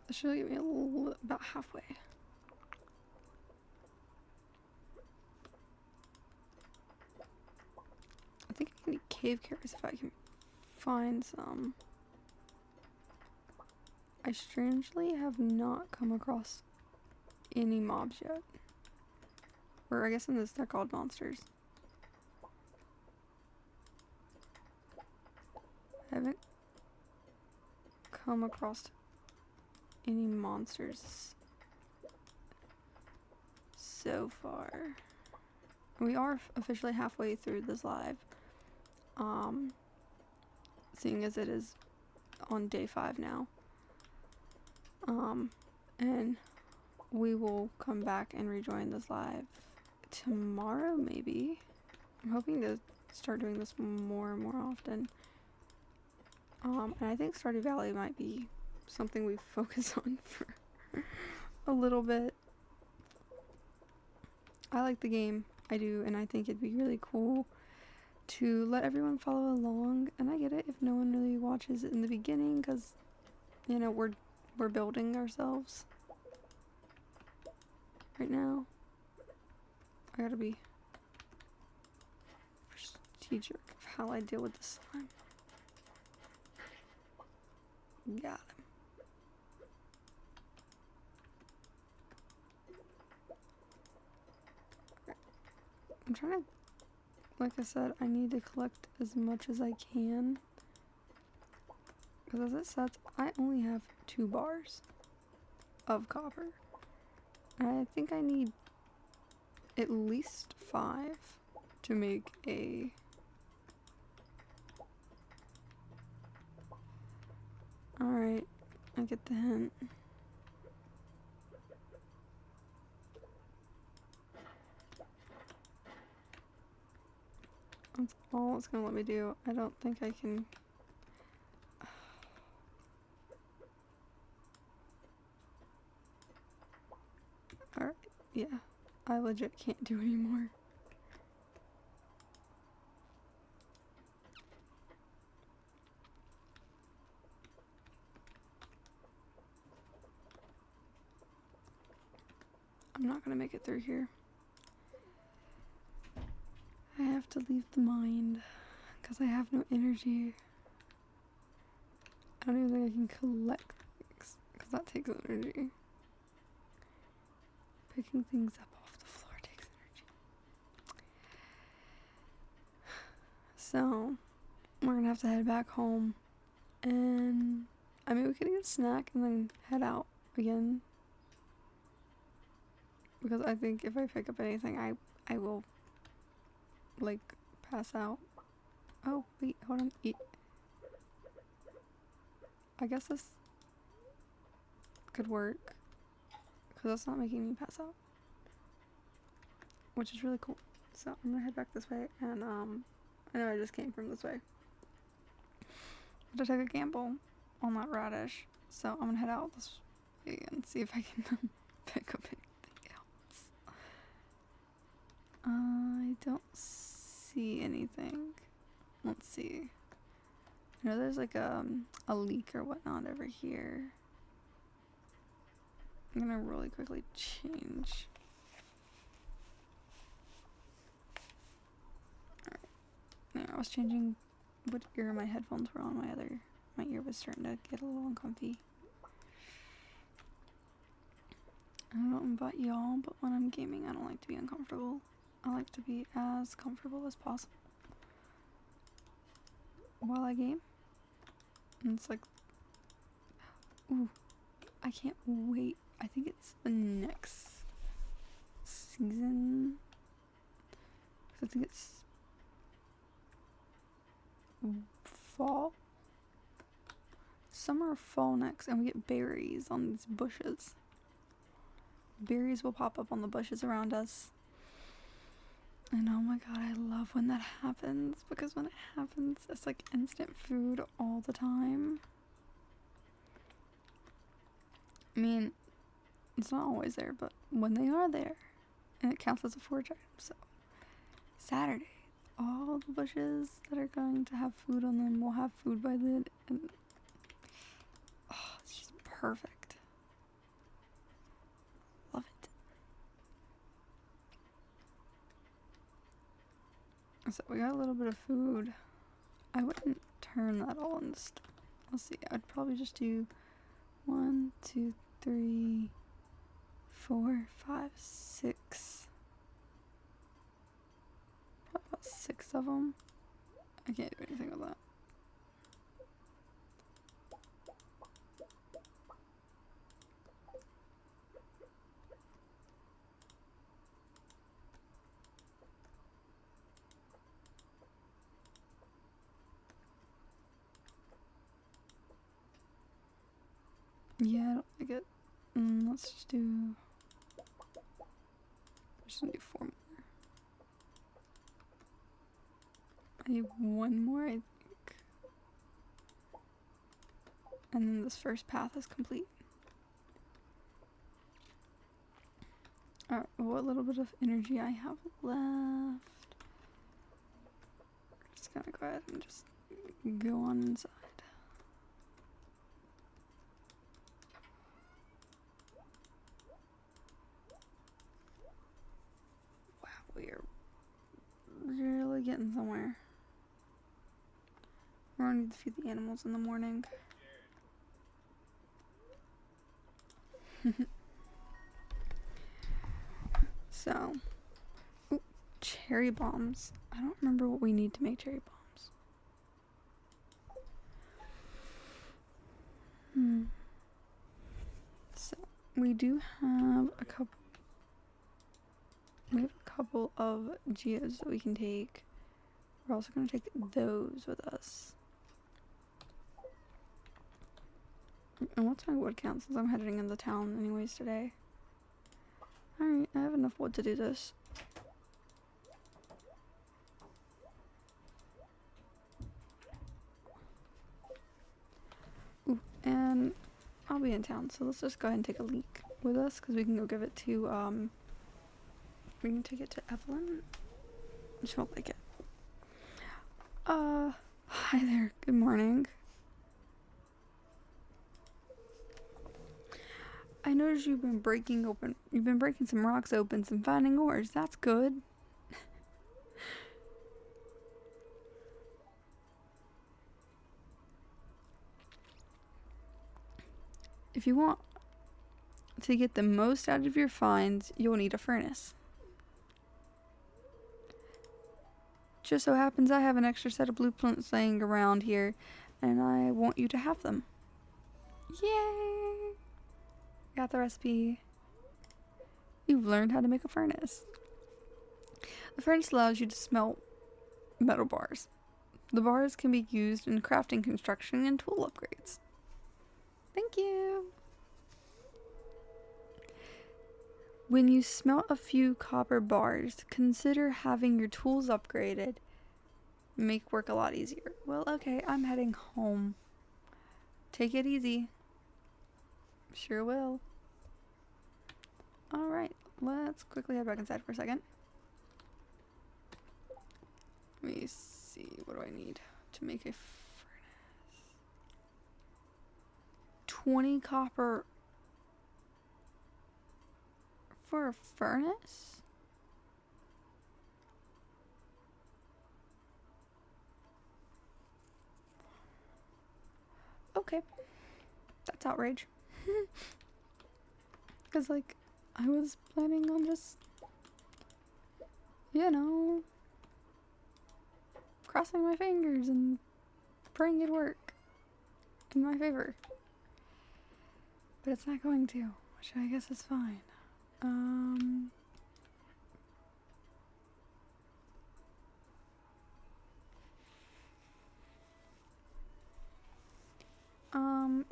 It should get me about halfway. I think I can eat cave carrots if I can find some. I strangely have not come across any mobs yet. Or I guess in this they're called monsters. I haven't come across any monsters so far. We are officially halfway through this live. Seeing as it is on day 5 now. And we will come back and rejoin this live tomorrow, maybe. I'm hoping to start doing this more and more often. And I think Stardew Valley might be something we focus on for a little bit. I like the game, I do, and I think it'd be really cool to let everyone follow along. And I get it if no one really watches it in the beginning, because, you know, we're building ourselves right now. I gotta be strategic of how I deal with the slime. Got him. I'm trying to, like I said, I need to collect as much as I can. Because as it says, I only have 2 bars of copper. And I think I need at least 5 to make a... Alright, I get the hint. That's all it's gonna let me do. I don't think I can... Alright, yeah. I legit can't do anymore. I'm not gonna make it through here. I have to leave the mind because I have no energy. I don't even think I can collect things because that takes energy. Picking things up off the floor takes energy. So, we're gonna have to head back home. And, I mean, we could get a snack and then head out again. Because I think if I pick up anything, I will, like, pass out. Oh, wait, hold on. I guess this could work. Because that's not making me pass out. Which is really cool. So, I'm gonna head back this way. And, I know I just came from this way. But I took a gamble on that radish. So, I'm gonna head out this way and see if I can pick up anything else. I don't see anything. Let's see. I know there's like a leak or whatnot over here. I'm gonna really quickly change. Alright. Yeah, I was changing what ear my headphones were on. My ear was starting to get a little uncomfy. I don't know about y'all, but when I'm gaming, I don't like to be uncomfortable. I like to be as comfortable as possible while I game. And it's like, ooh, I can't wait. I think it's the next season. I think it's fall. Summer or fall next, and we get berries on these bushes. Berries will pop up on the bushes around us. And oh my god, I love when that happens, because when it happens, it's like instant food all the time. I mean, it's not always there, but when they are there, and it counts as a forage item. So, Saturday, all the bushes that are going to have food on them will have food by then, and oh, it's just perfect. Love it. So we got a little bit of food. I wouldn't turn that all into stuff. Let's see, I'd probably just do 1, 2, 3, 4, 5, 6. Probably about 6 of them. I can't do anything with that. Yeah, I don't like it. Let's just do... I'm just gonna do 4 more. I need one more, I think. And then this first path is complete. Alright, what little bit of energy I have left. Just gonna go ahead and just go on inside. Wow, we are really getting somewhere. We're gonna need to feed the animals in the morning. So, ooh, cherry bombs. I don't remember what we need to make cherry bombs. So, we do have a couple. We have a couple of geodes that we can take. We're also going to take those with us. And what's my wood count since I'm heading into town anyways today? Alright, I have enough wood to do this. Ooh, and I'll be in town, so let's just go ahead and take a leak with us, because we can go give it to, we can take it to Evelyn. She'll like it. Hi there, good morning. I noticed you've been breaking some rocks open and finding ores. That's good. If you want to get the most out of your finds, you'll need a furnace. Just so happens I have an extra set of blueprints laying around here, and I want you to have them. Yay! Got the recipe. You've learned how to make a furnace. The furnace allows you to smelt metal bars. The bars can be used in crafting, construction, and tool upgrades. Thank you! When you smelt a few copper bars, consider having your tools upgraded. Make work a lot easier. Well, okay, I'm heading home. Take it easy. Sure will. Alright, let's quickly head back inside for a second. Let me see, what do I need to make a furnace? 20 copper for a furnace? Okay. That's outrage. Because, like, I was planning on just, you know, crossing my fingers and praying it'd work in my favor. But it's not going to, which I guess is fine.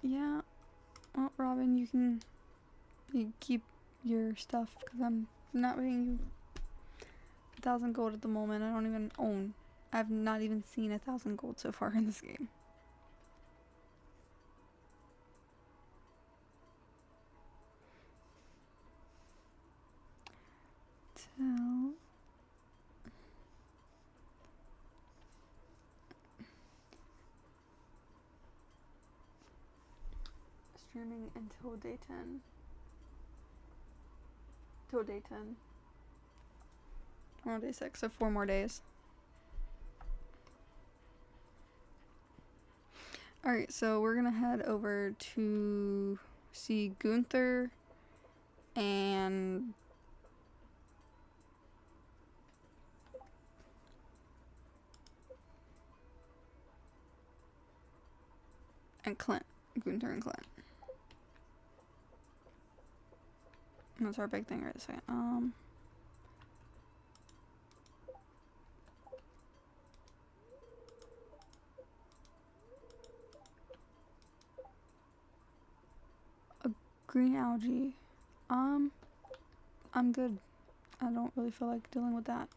Yeah. Well, Robin, you keep your stuff, because I'm not paying you 1,000 gold at the moment. I don't even own. I've not even seen 1,000 gold so far in this game. Till streaming until day 10. Till day 10. Tomorrow day 6, so 4 more days. Alright, so we're gonna head over to see Gunther and Clint. Gunther and Clint. That's our big thing right this second. A green algae. I'm good. I don't really feel like dealing with that.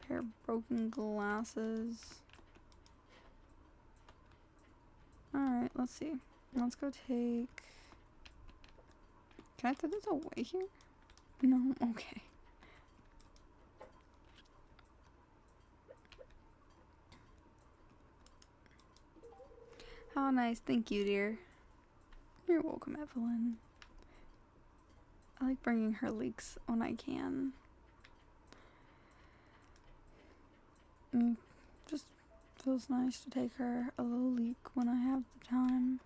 Repair broken glasses. Alright, let's see. Let's go take... Can I throw this away here? No? Okay. How nice. Thank you, dear. You're welcome, Evelyn. I like bringing her leeks when I can. Just feels nice to take her a little leak when I have the time.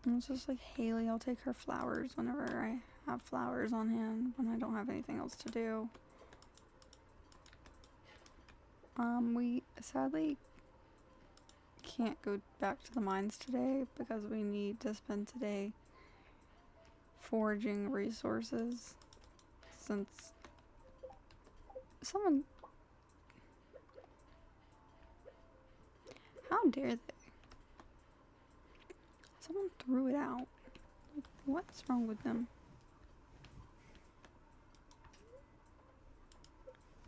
And it's just like Haley, I'll take her flowers whenever I have flowers on hand when I don't have anything else to do. We sadly can't go back to the mines today because we need to spend today foraging resources since someone... How dare they? Someone threw it out. Like, what's wrong with them?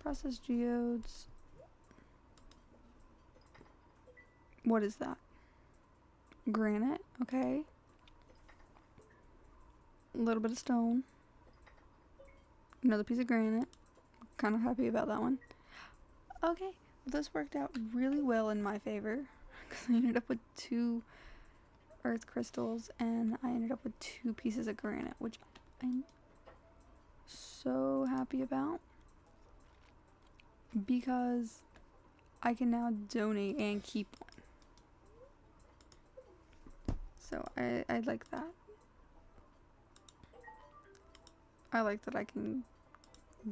Processed geodes. What is that? Granite, okay. A little bit of stone. Another piece of granite. Kind of happy about that one. Okay, this worked out really well in my favor because I ended up with 2 earth crystals and I ended up with 2 pieces of granite, which I'm so happy about because I can now donate and keep one. So I like that. I like that I can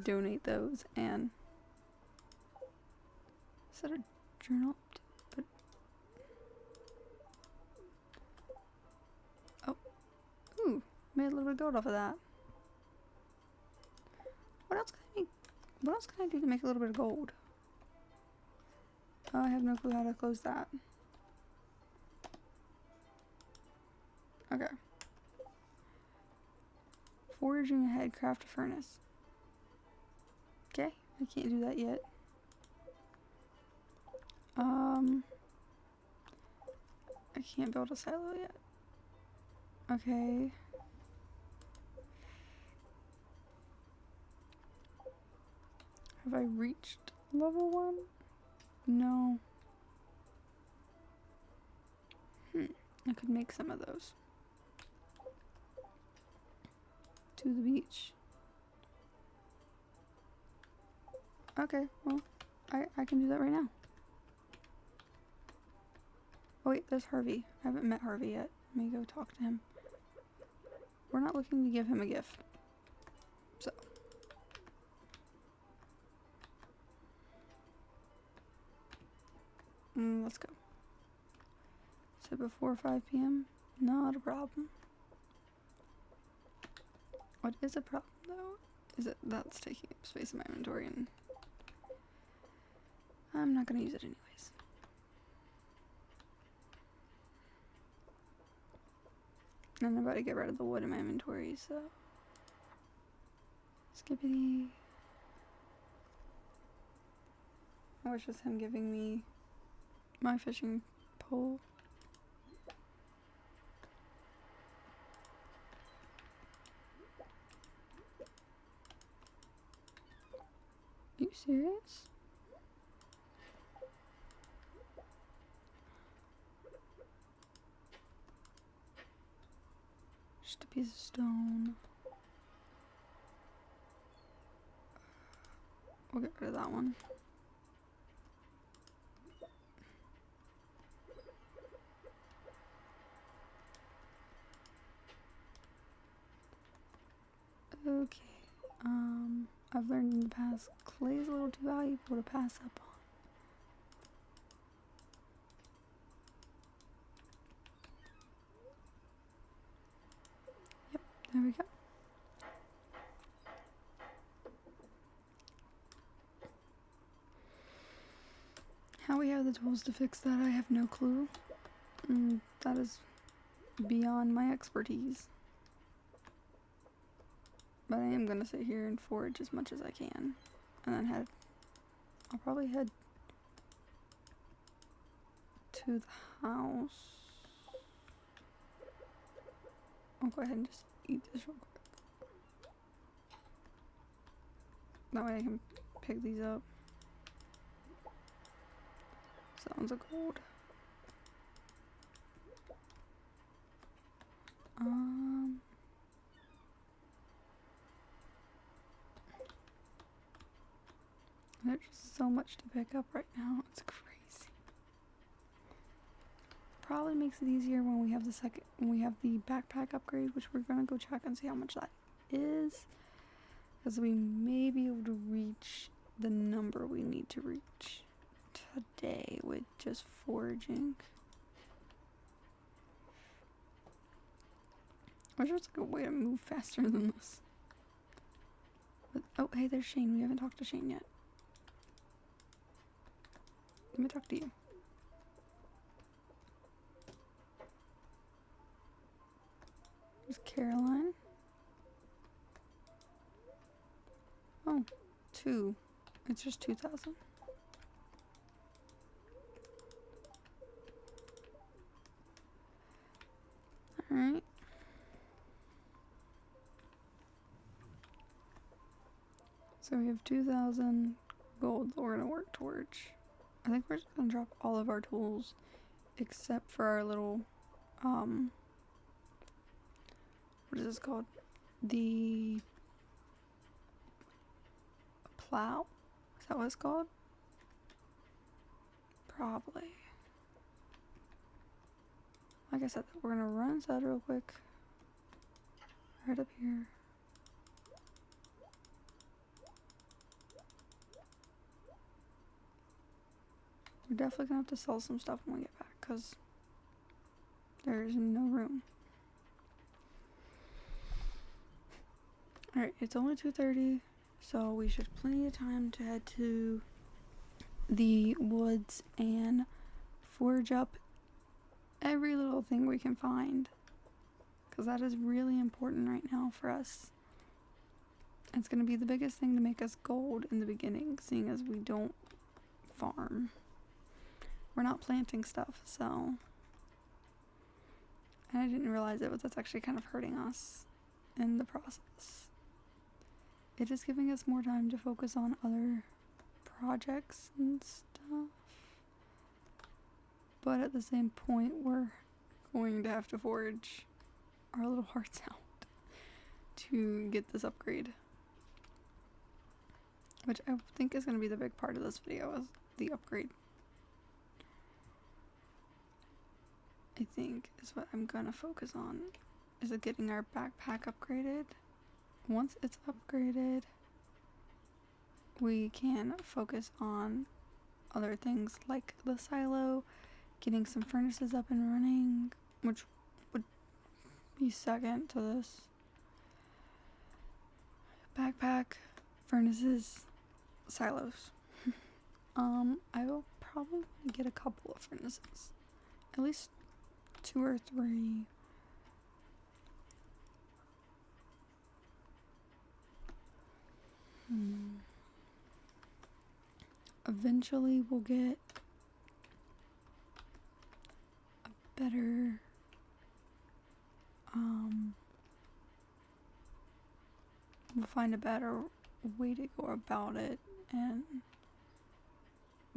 donate those and set a journal. But oh, ooh, made a little bit of gold off of that. What else can I make? What else can I do to make a little bit of gold? Oh, I have no clue how to close that. Okay. Foraging ahead, craft a furnace. Okay, I can't do that yet. I can't build a silo yet. Okay. Have I reached level 1? No. I could make some of those. To the beach. Okay, well, I can do that right now. Oh wait, there's Harvey. I haven't met Harvey yet. Let me go talk to him. We're not looking to give him a gift. So. Let's go. So before 5 p.m.? Not a problem. What is a problem though? Is it that's taking up space in my inventory and I'm not gonna use it anyways. And I'm about to get rid of the wood in my inventory, so skippity. Oh, it's just him giving me my fishing pole. Are you serious? Just a piece of stone. We'll get rid of that one. Okay. I've learned in the past clay is a little too valuable to pass up on. Yep, there we go. How we have the tools to fix that, I have no clue. That is beyond my expertise. But I am gonna sit here and forage as much as I can. And then I'll probably head to the house. I'll go ahead and just eat this real quick. That way I can pick these up. Sounds of gold. There's just so much to pick up right now. It's crazy. Probably makes it easier when we have the backpack upgrade, which we're gonna go check and see how much that is, because we may be able to reach the number we need to reach today with just foraging. I wish there was like a way to move faster than this. But, oh, hey, there's Shane. We haven't talked to Shane yet. Let me talk to you. There's Caroline. Oh, 2. It's just 2,000. Alright. So we have 2,000 gold that we're gonna work towards. I think we're just gonna drop all of our tools except for our little, what is this called? The plow? Is that what it's called? Probably. Like I said, we're gonna run inside real quick. Right up here. We're definitely gonna have to sell some stuff when we get back, because there's no room. Alright, it's only 2:30, so we should have plenty of time to head to the woods and forage up every little thing we can find, because that is really important right now for us. It's going to be the biggest thing to make us gold in the beginning, seeing as we don't farm. We're not planting stuff, so... And I didn't realize it, but that's actually kind of hurting us in the process. It is giving us more time to focus on other projects and stuff. But at the same point, we're going to have to forage our little hearts out to get this upgrade. Which I think is going to be the big part of this video, is the upgrade. I think is what I'm going to focus on, is getting our backpack upgraded. Once it's upgraded, we can focus on other things like the silo, getting some furnaces up and running, which would be second to this. Backpack, furnaces, silos. I will probably get a couple of furnaces, at least 2 or 3. Eventually we'll get a better we'll find a better way to go about it and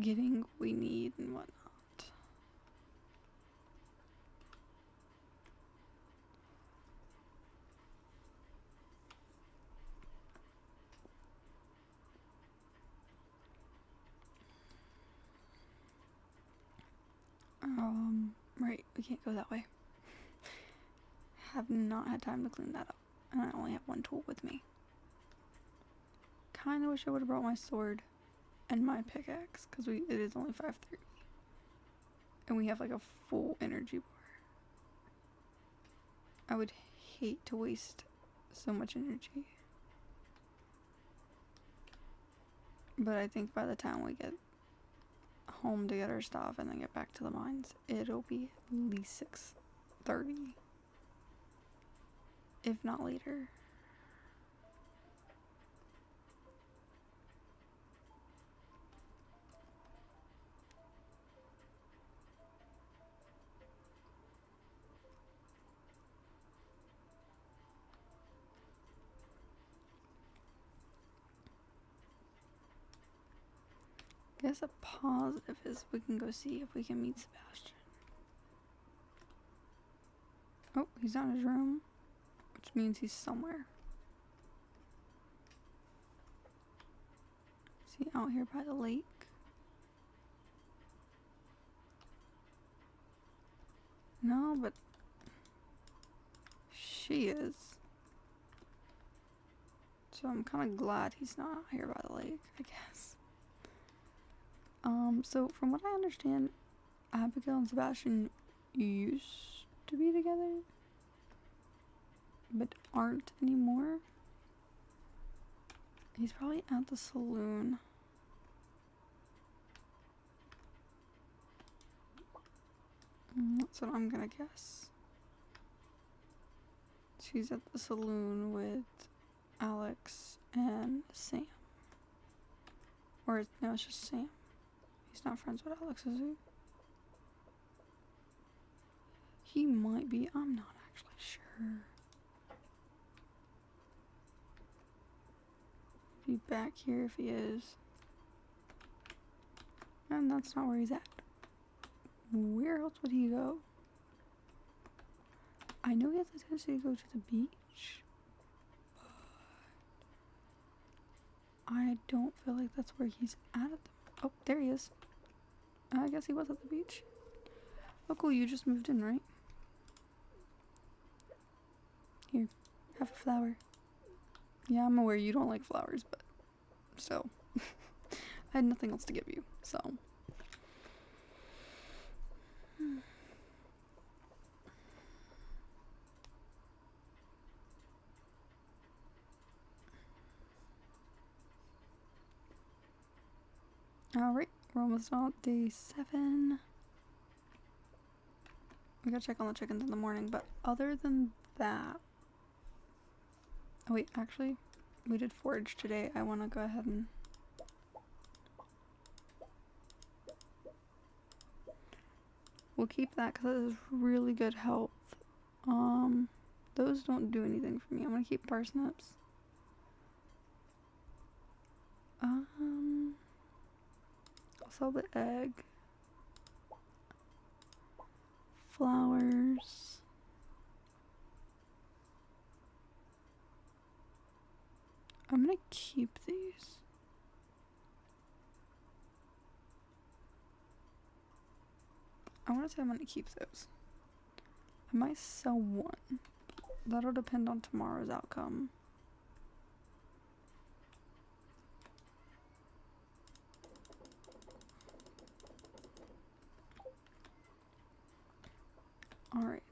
getting what we need and whatnot. Right, we can't go that way. Have not had time to clean that up, and I only have one tool with me. Kinda wish I would have brought my sword and my pickaxe, because it is only 5:30. And we have like a full energy bar. I would hate to waste so much energy. But I think by the time we get home to get our stuff and then get back to the mines, it'll be at least 6:30. If not later. guess a positive is we can go see if we can meet Sebastian. Oh, he's not in his room, which means he's somewhere. Is he out here by the lake? No, but she is. So I'm kind of glad he's not out here by the lake, I guess. So from what I understand, Abigail and Sebastian used to be together, but aren't anymore. He's probably at the saloon. That's what I'm gonna guess. She's at the saloon with Alex and Sam. Or, no, it's just Sam. He's not friends with Alex, is he? He might be. I'm not actually sure. Be back here if he is. And that's not where he's at. Where else would he go? I know he has a tendency to go to the beach. But I don't feel like that's where he's at. Oh, there he is. I guess he was at the beach. Oh, cool. You just moved in, right? Here. Have a flower. Yeah, I'm aware you don't like flowers, but so I had nothing else to give you, so. Alright, we're almost on day 7. We gotta check on the chickens in the morning, but other than that. Oh, wait, actually, we did forage today. I want to go ahead and. We'll keep that because it is really good health. Those don't do anything for me. I'm gonna keep parsnips. I'll sell the egg. Flowers. I'm gonna keep these. I want to say I'm gonna keep those. I might sell one. That'll depend on tomorrow's outcome. Alright.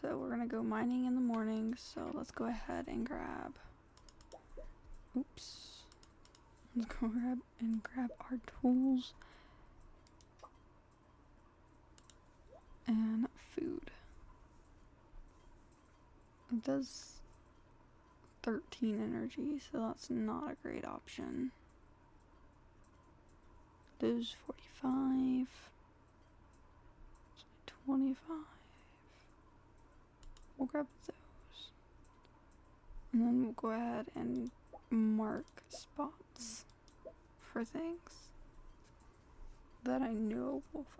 So we're gonna go mining in the morning, so let's go ahead and grab. Oops. Let's go grab our tools. And food. It does 13 energy, so that's not a great option. Those 45. 25. We'll grab those. And then we'll go ahead and mark spots for things that I know we'll find.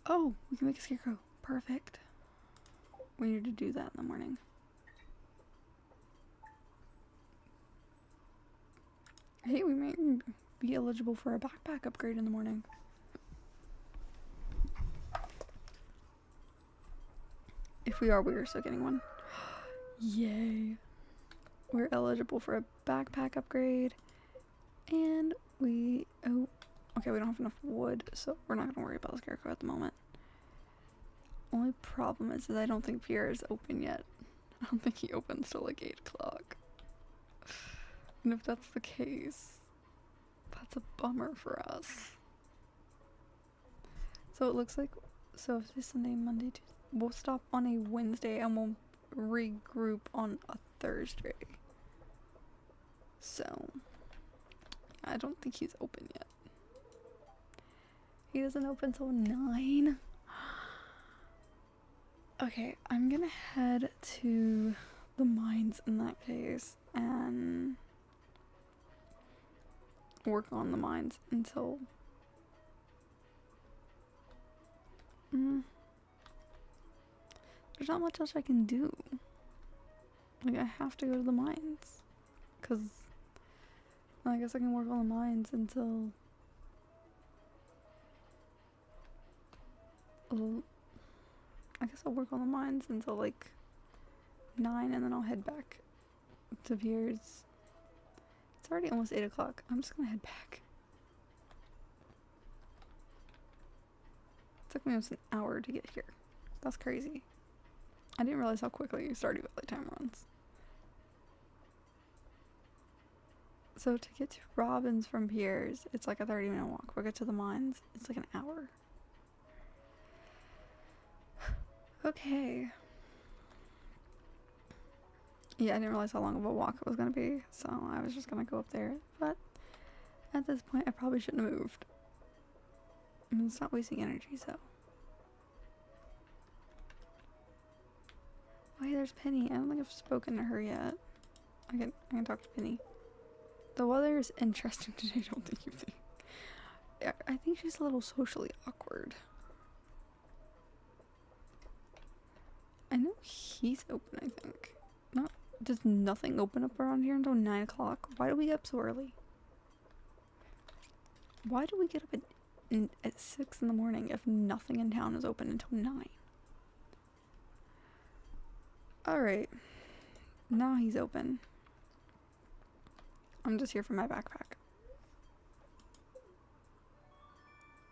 Oh, we can make a scarecrow. Perfect. We need to do that in the morning. Hey, we might be eligible for a backpack upgrade in the morning. If we are, we are still getting one. Yay. We're eligible for a backpack upgrade. And we... Oh, okay, we don't have enough wood, so we're not going to worry about the scarecrow at the moment. Only problem is that I don't think Pierre is open yet. I don't think he opens till like 8 o'clock. And if that's the case, that's a bummer for us. So it looks like, so if it's Sunday, Monday, Tuesday, we'll stop on a Wednesday and we'll regroup on a Thursday. So, I don't think he's open yet. He doesn't open till 9. Okay, I'm gonna head to the mines in that case and work on the mines until there's not much else I can do. Like, I have to go to the mines because I guess I can work on the mines until I guess I'll work on the mines until like 9 and then I'll head back to Pierre's. It's already almost 8 o'clock. I'm just gonna head back. It took me almost an hour to get here. That's crazy. I didn't realize how quickly Stardew Valley time runs. So to get to Robin's from Pierre's, it's like a 30-minute walk. We'll get to the mines, it's like an hour. Okay. Yeah, I didn't realize how long of a walk it was gonna be, so I was just gonna go up there. But at this point, I probably shouldn't have moved. I mean, it's not wasting energy, so. Oh, hey, there's Penny. I don't think I've spoken to her yet. I can talk to Penny. The weather is interesting today, don't think you think? Yeah, I think she's a little socially awkward. I know he's open, I think. No, does nothing open up around here until 9 o'clock? Why do we get up so early? Why do we get up at 6 in the morning if nothing in town is open until 9? Alright. Now he's open. I'm just here for my backpack.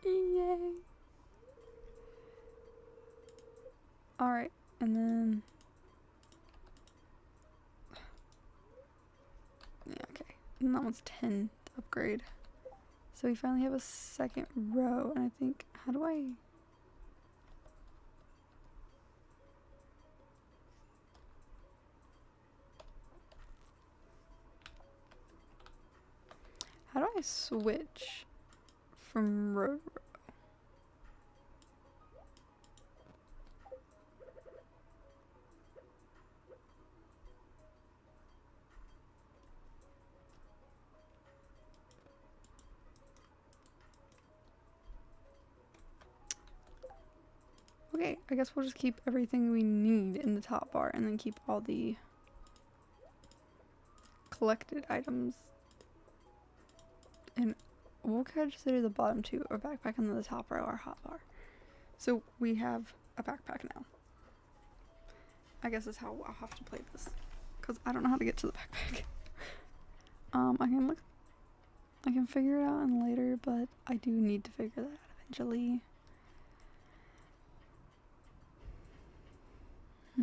Yay! Alright, and then... Yeah, okay. And that one's 10 to upgrade. So we finally have a second row, and I think... How do I... How do I switch from row to row? Okay, I guess we'll just keep everything we need in the top bar and then keep all the collected items. And we'll consider the bottom two our backpack and then the top row our hot bar. So we have a backpack now. I guess that's how I'll have to play this. Because I don't know how to get to the backpack. I can figure it out in later, but I do need to figure that out eventually. I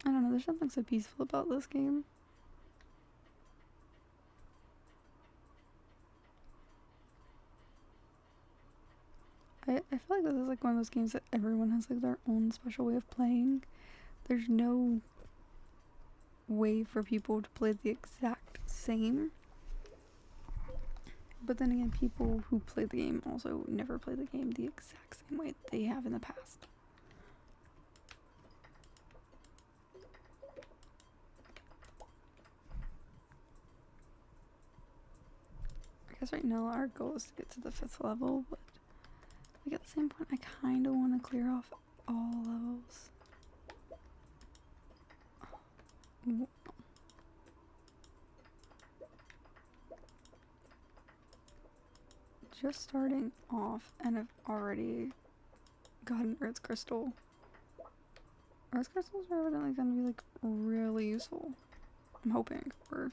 don't know, there's something so peaceful about this game. I feel like this is like one of those games that everyone has like their own special way of playing. There's no way for people to play the exact same. But then again, people who play the game also never play the game the exact same way they have in the past. I guess right now our goal is to get to the 5th level, but like at the same point I kind of want to clear off all levels. Just starting off and I've already got an earth crystal. Earth crystals are evidently going to be like really useful. I'm hoping. Or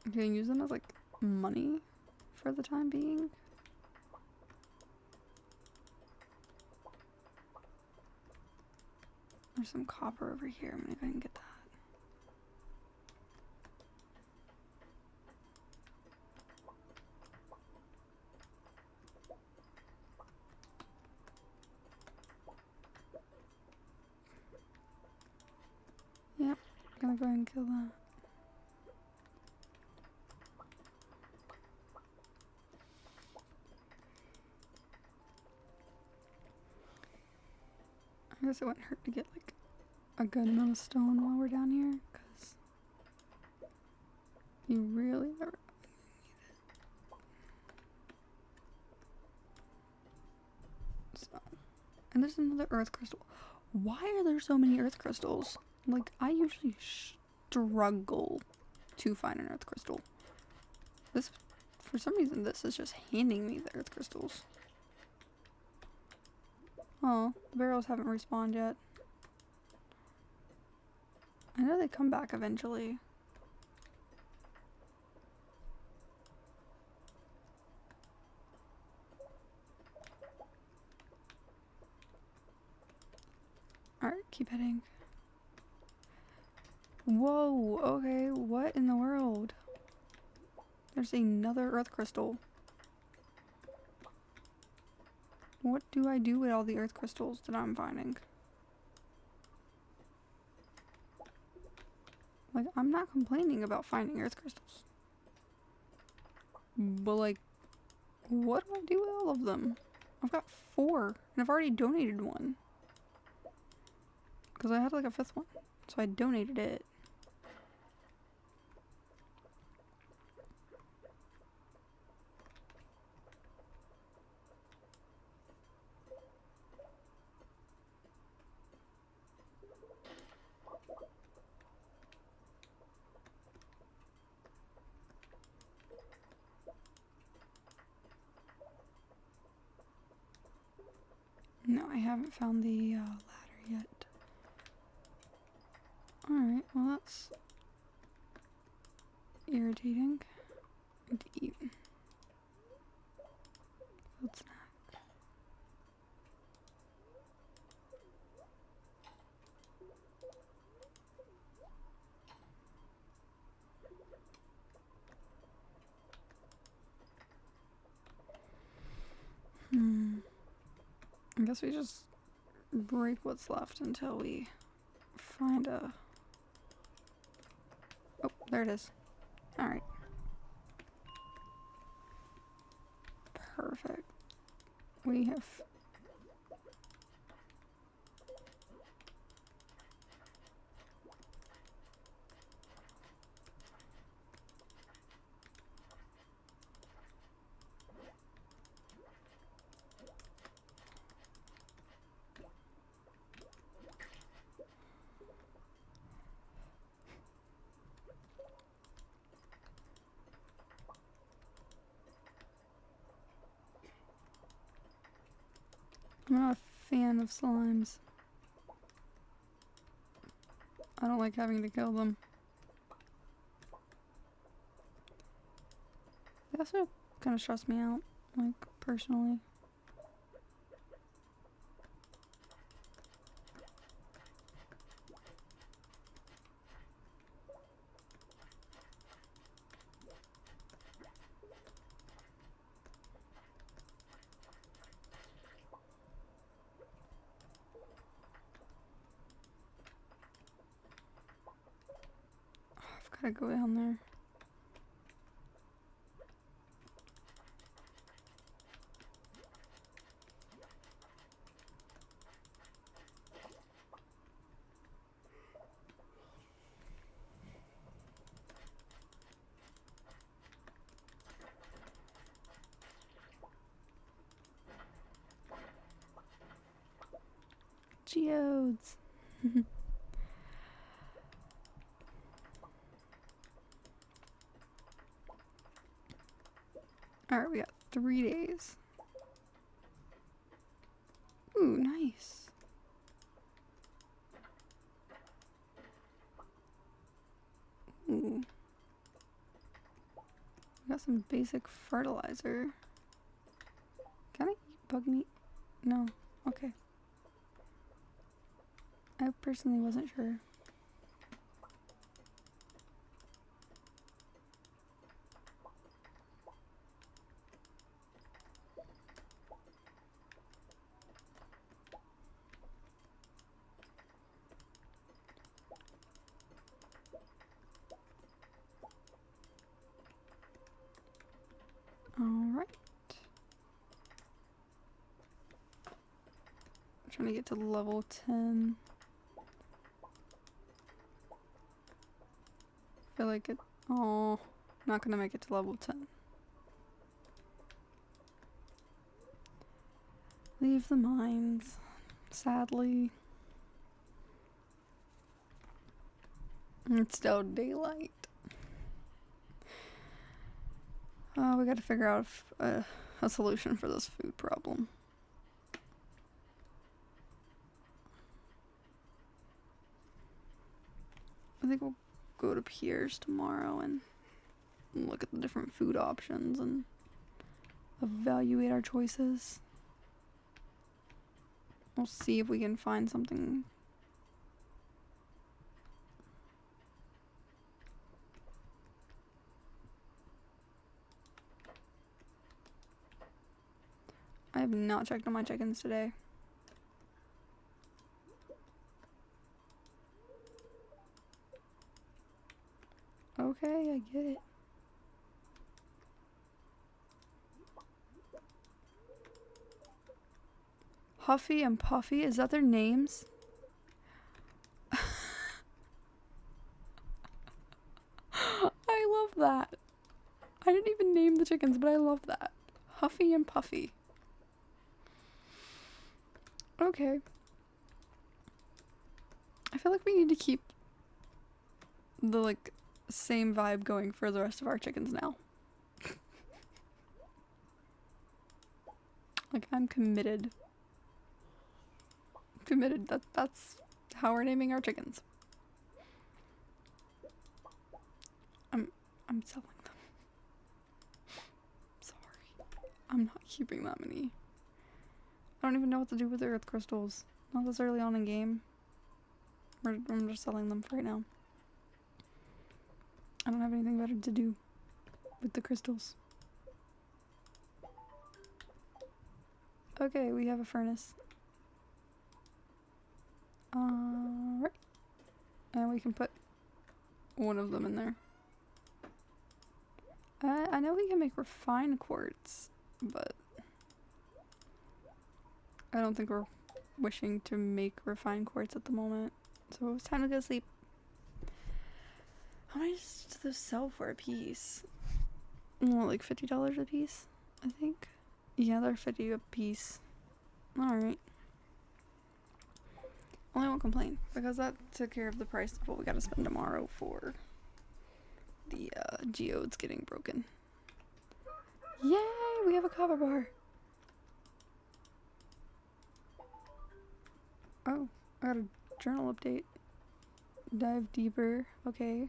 I'm going to use them as like money for the time being. There's some copper over here. I'm gonna go ahead and get that. Yep, gonna go ahead and kill that. I guess it wouldn't hurt to get like a good amount of stone while we're down here, because you really never need it. So, and there's another earth crystal. Why are there so many earth crystals? Like, I usually struggle to find an earth crystal. This, for some reason, this is just handing me the earth crystals. Oh, the barrels haven't respawned yet. I know they come back eventually. Alright, keep heading. Whoa, okay, what in the world? There's another earth crystal. What do I do with all the earth crystals that I'm finding? Like, I'm not complaining about finding earth crystals. But like, what do I do with all of them? I've got 4, and I've already donated 1. Because I had like a 5th one, so I donated it. No, I haven't found the ladder yet. Alright, well that's irritating. I need to eat. Food snack. I guess we just break what's left until we find a... Oh, there it is. Alright. Perfect. We have... I'm not a fan of slimes. I don't like having to kill them. They also kind of stress me out, like, personally. I've gotta go down there. Geodes! Alright, we got 3 days. Ooh, nice. Ooh. We got some basic fertilizer. Can I eat bug meat? No. Okay. I personally wasn't sure. Alright. Trying to get to level 10. Feel like it. Oh, not gonna make it to level 10. Leave the mines, sadly. It's still daylight. We gotta figure out a solution for this food problem. I think we'll go to Pierre's tomorrow and look at the different food options and evaluate our choices. We'll see if we can find something. I have not checked on my chickens today. Okay, I get it. Huffy and Puffy, is that their names? I love that. I didn't even name the chickens, but I love that. Huffy and Puffy. Okay. I feel like we need to keep the, like, same vibe going for the rest of our chickens now. Like, I'm committed. Committed. That's how we're naming our chickens. I'm selling them. Sorry. I'm not keeping that many. I don't even know what to do with the earth crystals. Not this early on in game. I'm just selling them for right now. I don't have anything better to do with the crystals. Okay, we have a furnace. Alright. And we can put one of them in there. I know we can make refined quartz, but I don't think we're wishing to make refined quartz at the moment. So it's time to go sleep. How much does those sell for a piece? Well, like $50 a piece, I think. Yeah, they're 50 a piece. Alright. Well, I won't complain, because that took care of the price of what we gotta spend tomorrow for the geodes getting broken. Yay! We have a cover bar! Oh, I got a journal update. Dive deeper. Okay.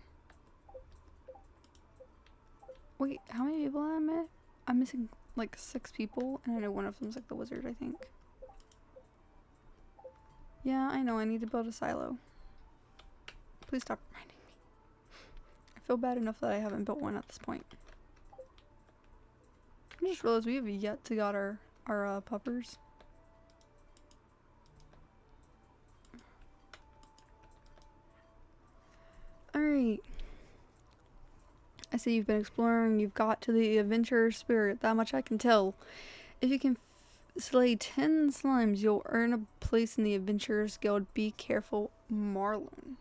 Wait, how many people am I? I'm missing like 6 people, and I know one of them's like the wizard, I think. Yeah, I know, I need to build a silo. Please stop reminding me. I feel bad enough that I haven't built one at this point. I just realized we have yet to got our puppers. Alright. I see you've been exploring, you've got to the adventurer spirit, that much I can tell. If you can slay 10 slimes, you'll earn a place in the Adventurers Guild. Be careful, Marlon.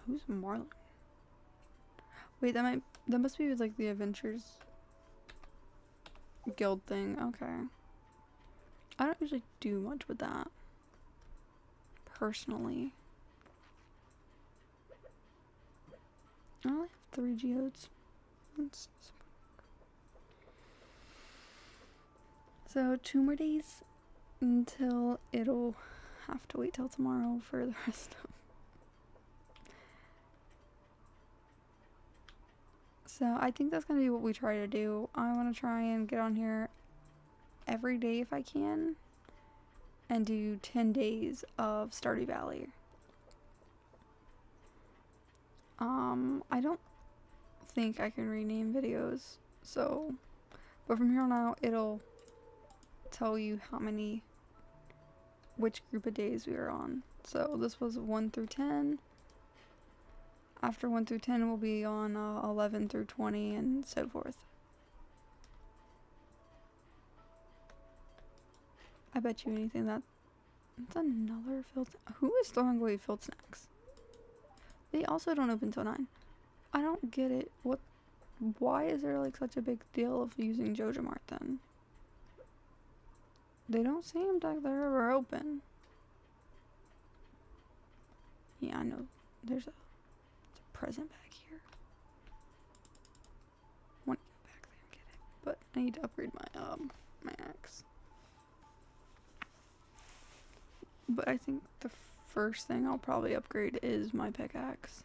Who's Marlon? Wait, that must be like the Adventurers Guild thing. Okay. I don't usually do much with that, personally. I only have 3 geodes. So 2 more days until it'll have to wait till tomorrow for the rest of. So I think that's gonna be what we try to do. I want to try and get on here every day if I can, and do 10 days of Stardew Valley. I don't think I can rename videos, so, but from here on out, it'll tell you which group of days we are on. So this was 1 through 10. After 1 through 10, we'll be on 11 through 20 and so forth. I bet you anything that It's another field. Who is throwing away field snacks? They also don't open till 9. I don't get it. Why is there like such a big deal of using Joja Mart then? They don't seem like they're ever open. Yeah, I know. There's a present back here. I want to go back there and get it, but I need to upgrade my axe. But I think the first thing I'll probably upgrade is my pickaxe.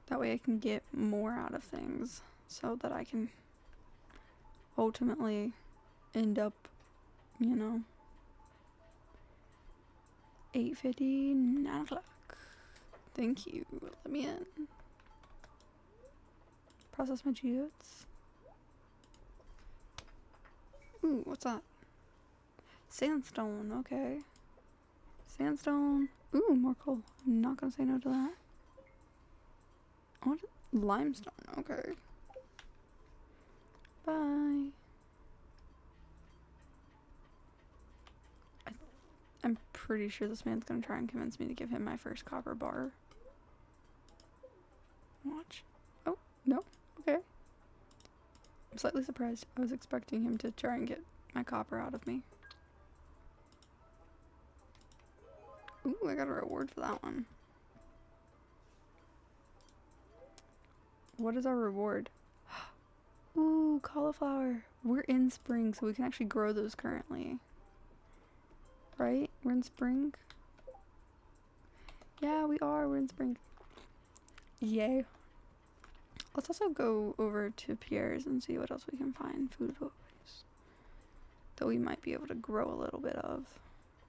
That way I can get more out of things, so that I can ultimately end up, 8:50, 9 o'clock. Thank you. Let me in. Process my geodes. Ooh, what's that? Sandstone, okay. Sandstone. Ooh, more coal. I'm not gonna say no to that. What? Limestone, okay. Bye. I'm pretty sure this man's gonna try and convince me to give him my first copper bar. Watch. Oh, no. Okay. I'm slightly surprised. I was expecting him to try and get my copper out of me. Ooh, I got a reward for that one. What is our reward? Ooh, cauliflower. We're in spring, so we can actually grow those currently. Right? We're in spring? Yeah, we are. We're in spring. Yay. Let's also go over to Pierre's and see what else we can find food-wise that we might be able to grow a little bit of.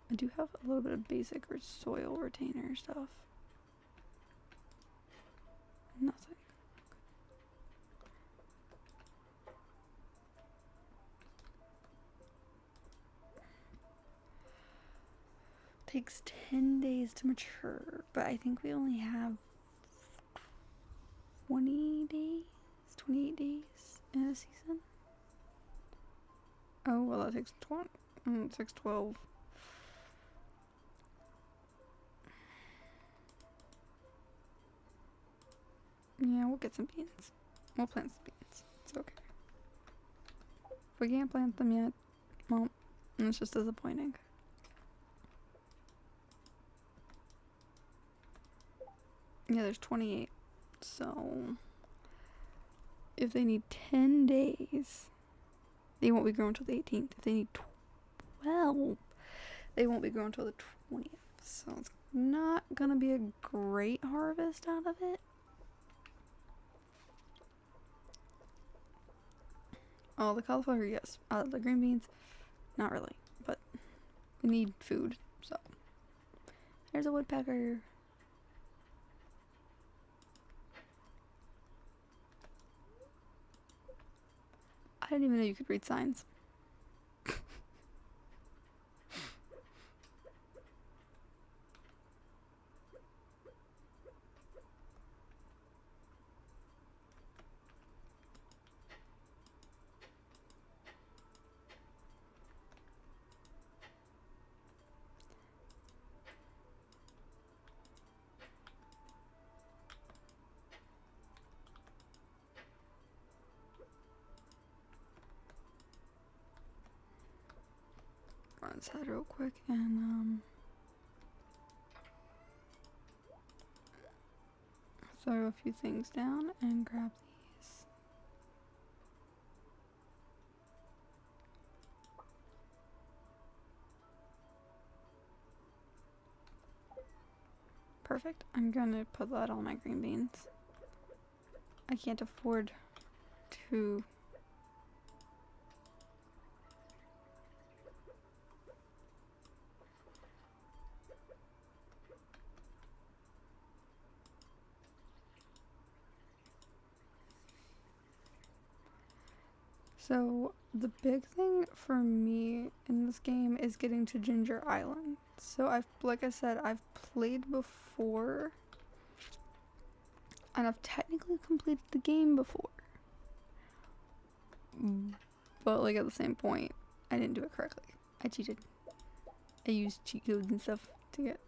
I do have a little bit of basic or soil retainer stuff. Nothing. Takes 10 days to mature, but I think we only have 20 days, 28 days in a season. Oh, well, that takes 12. Yeah, we'll get some beans. We'll plant some beans. It's okay. If we can't plant them yet, well, it's just disappointing. Yeah, there's 28. So, if they need 10 days, they won't be grown until the 18th. If they need 12, they won't be grown until the 20th. So, it's not gonna be a great harvest out of it. Oh, the cauliflower, yes. The green beans, not really. But we need food, so. There's a woodpecker. I didn't even know you could read signs. Run inside real quick and throw a few things down and grab these. Perfect. I'm gonna put that on my green beans. I can't afford to. So, the big thing for me in this game is getting to Ginger Island. So, like I said, I've played before, and I've technically completed the game before. But, like, at the same point, I didn't do it correctly. I cheated. I use cheat codes and stuff to get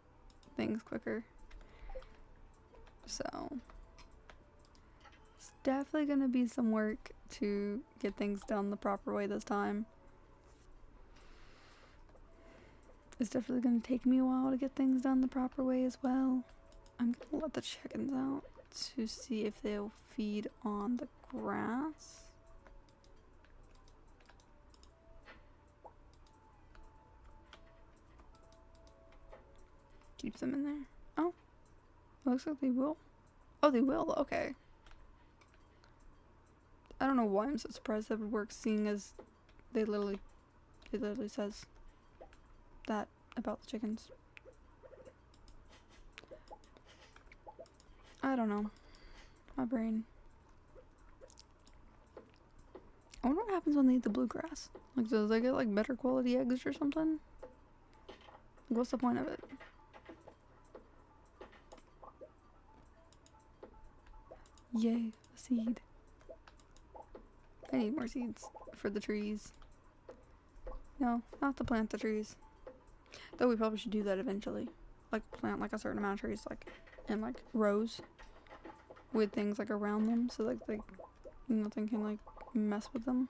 things quicker. So it's definitely gonna be some work to get things done the proper way this time. It's definitely gonna take me a while to get things done the proper way as well. I'm gonna let the chickens out to see if they'll feed on the grass. Keep them in there. Oh, looks like they will. Oh, they will. Okay. I don't know why I'm so surprised that it works, seeing as it literally says that about the chickens. I don't know. My brain. I wonder what happens when they eat the bluegrass. Like, does they get like better quality eggs or something? Like, what's the point of it? Yay, a seed. I need more seeds for the trees. No, not to plant the trees. Though we probably should do that eventually. Like, plant like a certain amount of trees, like in like rows with things like around them, so like nothing can like mess with them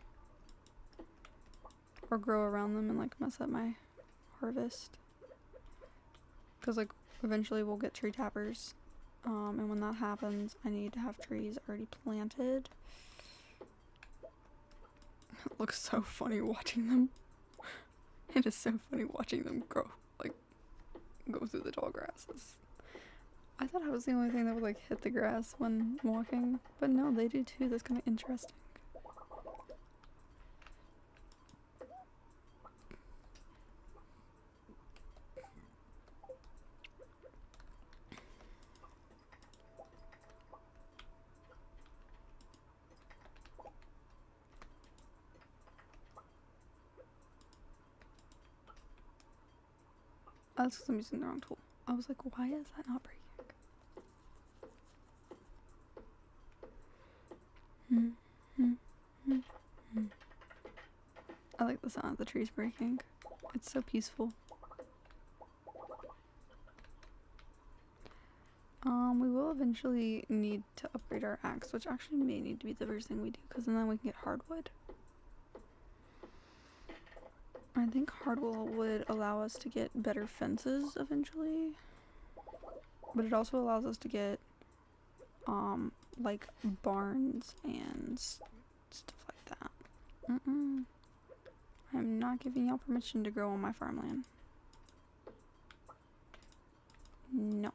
or grow around them and like mess up my harvest. Because like eventually we'll get tree tappers, and when that happens, I need to have trees already planted. It looks so funny watching them. It is so funny watching them grow, like, go through the tall grasses. I thought I was the only thing that would, like, hit the grass when walking, but no, they do too. That's kind of interesting. Oh, that's because I'm using the wrong tool. I was like, why is that not breaking? I like the sound of the trees breaking. It's so peaceful. We will eventually need to upgrade our axe, which actually may need to be the first thing we do, because then we can get hardwood. I think hardwood would allow us to get better fences eventually, but it also allows us to get like barns and stuff like that. I'm not giving y'all permission to grow on my farmland. No.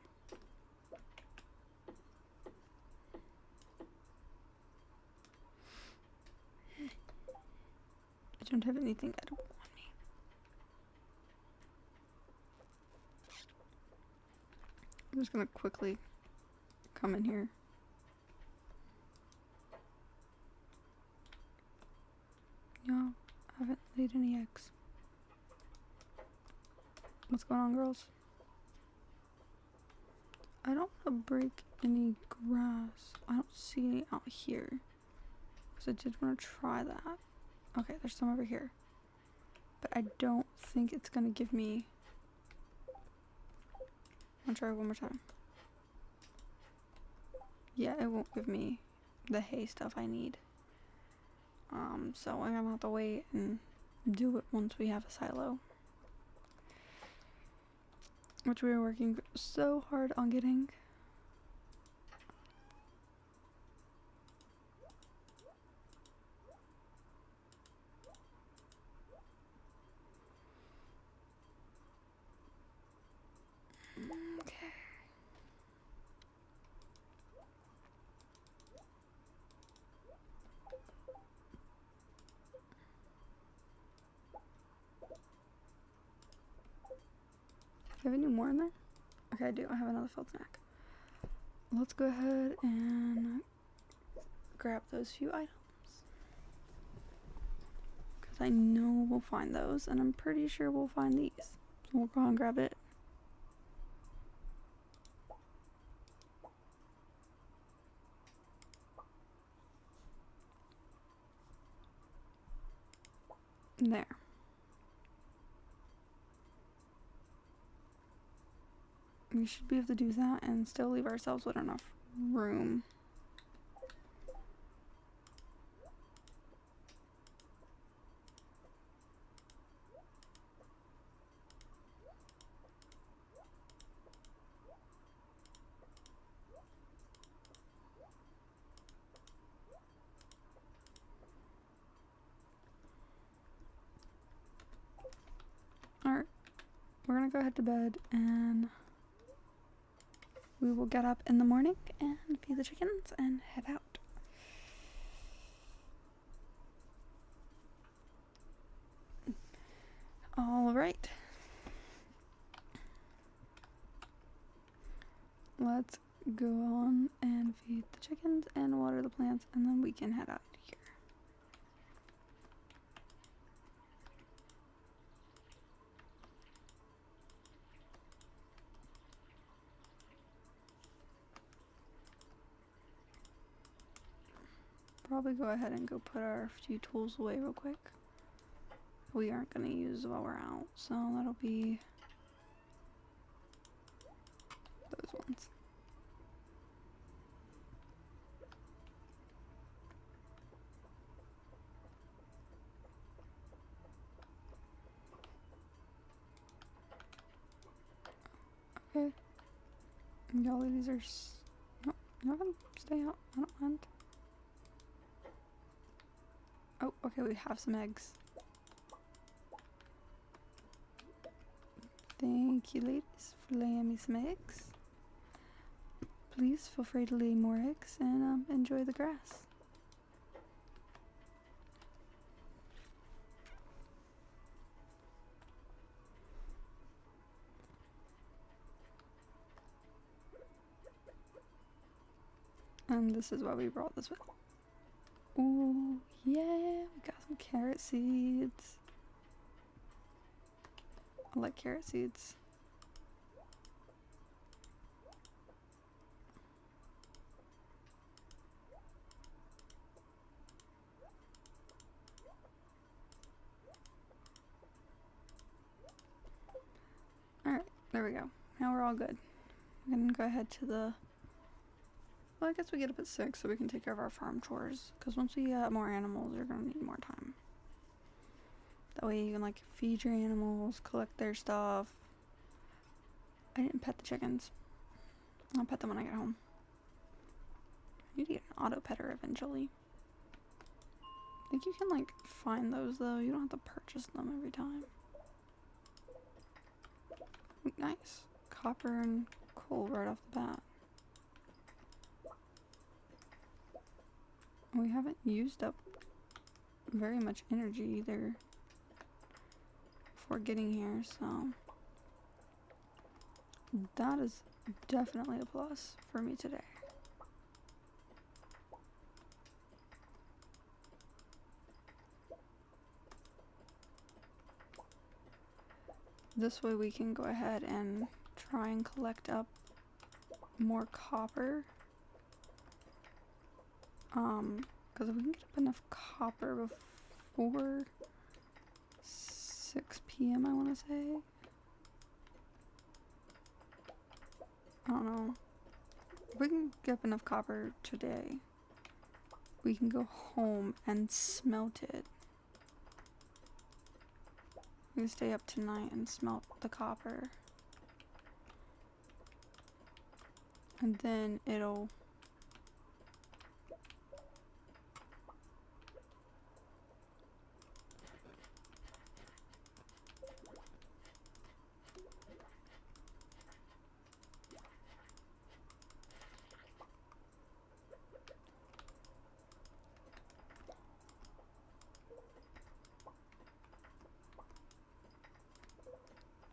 I don't have anything edible on me. I'm just gonna quickly come in here. No, I haven't laid any eggs. What's going on, girls? I don't want to break any grass. I don't see any out here. Because I did want to try that. Okay, there's some over here. But I don't think it's going to give me... I'll try one more time. Yeah, it won't give me the hay stuff I need. So I'm going to have to wait and do it once we have a silo. Which we are working so hard on getting. Okay. Do I have any more in there? Okay, I do. I have another filled snack. Let's go ahead and grab those few items. Because I know we'll find those, and I'm pretty sure we'll find these. So we'll go and grab it. There. we should be able to do that and still leave ourselves with enough room. Alright, we're gonna go head to bed and we will get up in the morning and feed the chickens and head out. Alright. Let's go on and feed the chickens and water the plants, and then we can head out here. Probably go ahead and go put our few tools away real quick. We aren't going to use while we're out, so that'll be those ones. Okay. Y'all ladies are no, you're gonna stay out. I don't mind. Oh, okay, we have some eggs. Thank you, ladies, for laying me some eggs. Please feel free to lay more eggs and enjoy the grass. And this is why we brought this with. Ooh, yeah, we got some carrot seeds. I like carrot seeds. Alright, there we go. Now we're all good. We're gonna go ahead to the... Well, I guess we get up at 6 so we can take care of our farm chores. Because once we get more animals, you're gonna need more time. That way you can, like, feed your animals, collect their stuff. I didn't pet the chickens. I'll pet them when I get home. I need to get an auto petter eventually. I think you can, like, find those, though. You don't have to purchase them every time. Ooh, nice. Copper and coal right off the bat. We haven't used up very much energy either before getting here, so that is definitely a plus for me today. This way we can go ahead and try and collect up more copper. Because if we can get up enough copper before 6 p.m. I want to say. I don't know. If we can get up enough copper today, we can go home and smelt it. We can stay up tonight and smelt the copper. And then it'll...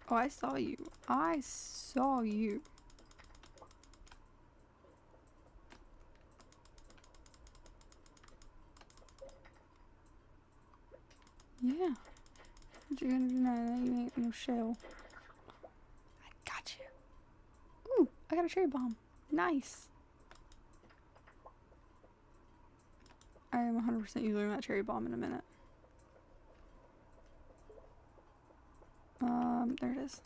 Oh, I saw you. I saw you. Yeah. What you gonna do now that you ain't no shell? I got you. Ooh, I got a cherry bomb. Nice. I am 100% using that cherry bomb in a minute. There it is.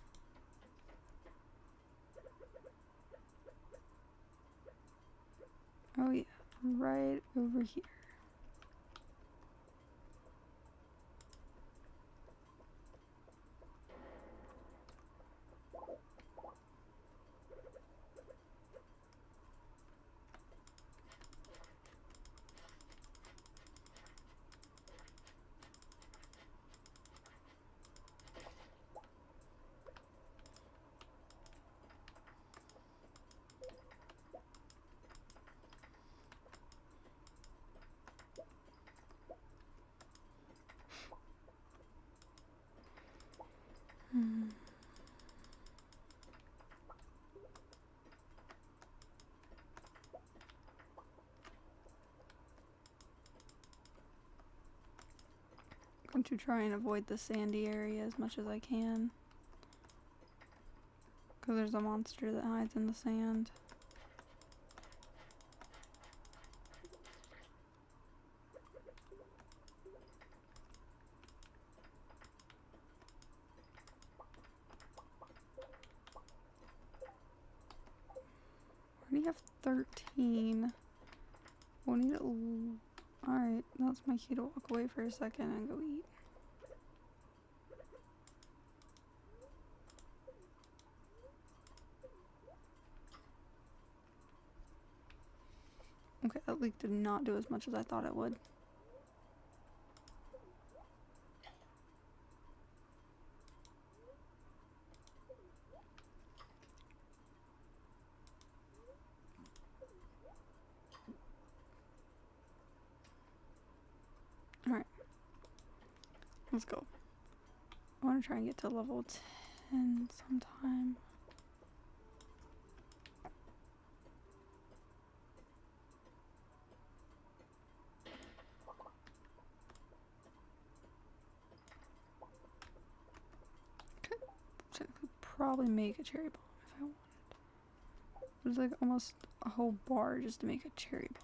Oh yeah, right over here. Hmm. I'm going to try and avoid the sandy area as much as I can. Because there's a monster that hides in the sand. I already have 13. We'll need it. Alright, that's my cue to walk away for a second and go eat. Okay, that leak did not do as much as I thought it would. Alright, let's go. I want to try and get to level 10 sometime. Could probably make a cherry bomb if I wanted. There's like almost a whole bar just to make a cherry bomb.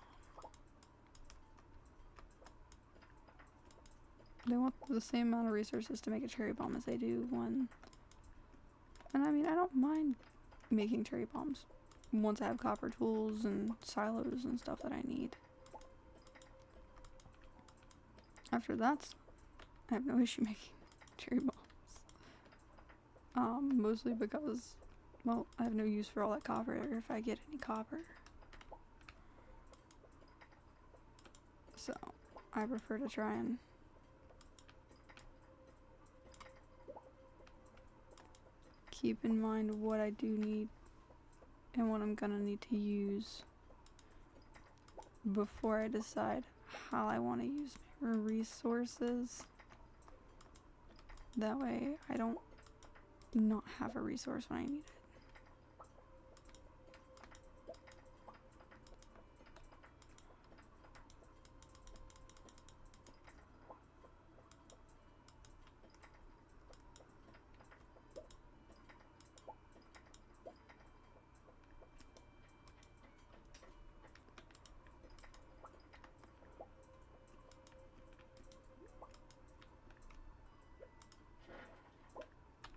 They want the same amount of resources to make a cherry bomb as they do one. And I mean, I don't mind making cherry bombs once I have copper tools and silos and stuff that I need. After that, I have no issue making cherry bombs. Mostly because, well, I have no use for all that copper if I get any copper. So, I prefer to try and keep in mind what I do need and what I'm gonna need to use before I decide how I want to use my resources. That way I don't not have a resource when I need it.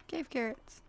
Cave carrots.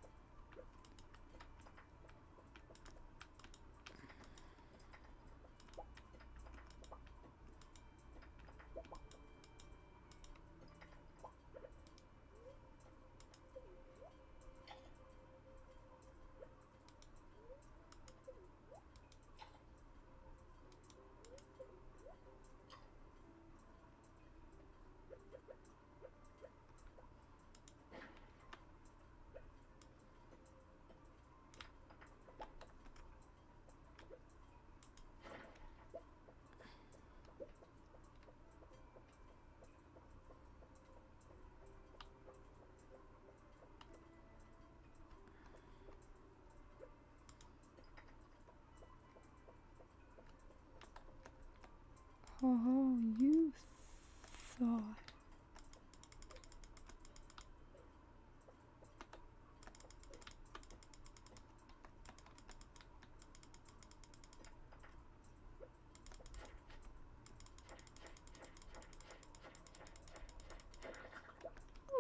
Oh, you thought.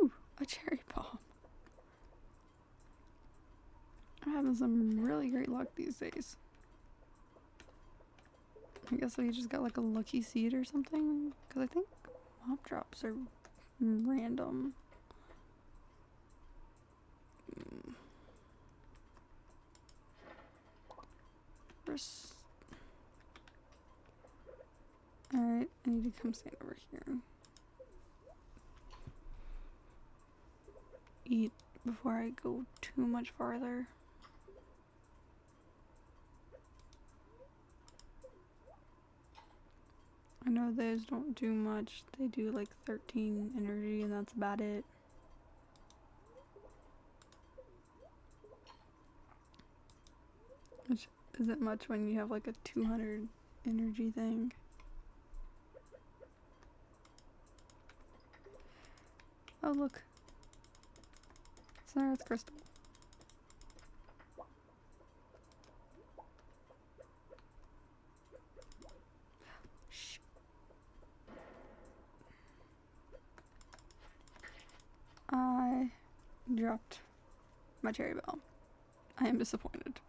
Ooh, a cherry bomb. I'm having some really great luck these days. I guess we just got like a lucky seed or something. Because I think mob drops are random. Alright, I need to come stand over here. Eat before I go too much farther. I know those don't do much. They do like 13 energy and that's about it. Which isn't much when you have like a 200 energy thing. Oh look. It's an earth crystal. Shh. I dropped my cherry bomb. I am disappointed.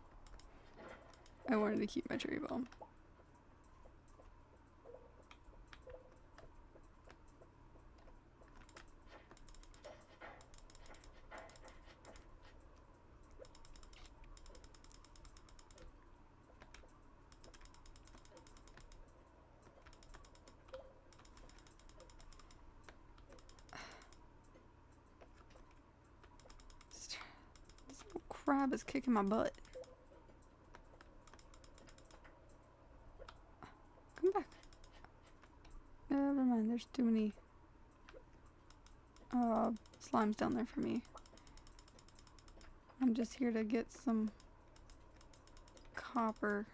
I wanted to keep my cherry bomb. This little crab is kicking my butt. Come back. Never mind, there's too many slimes down there for me. I'm just here to get some copper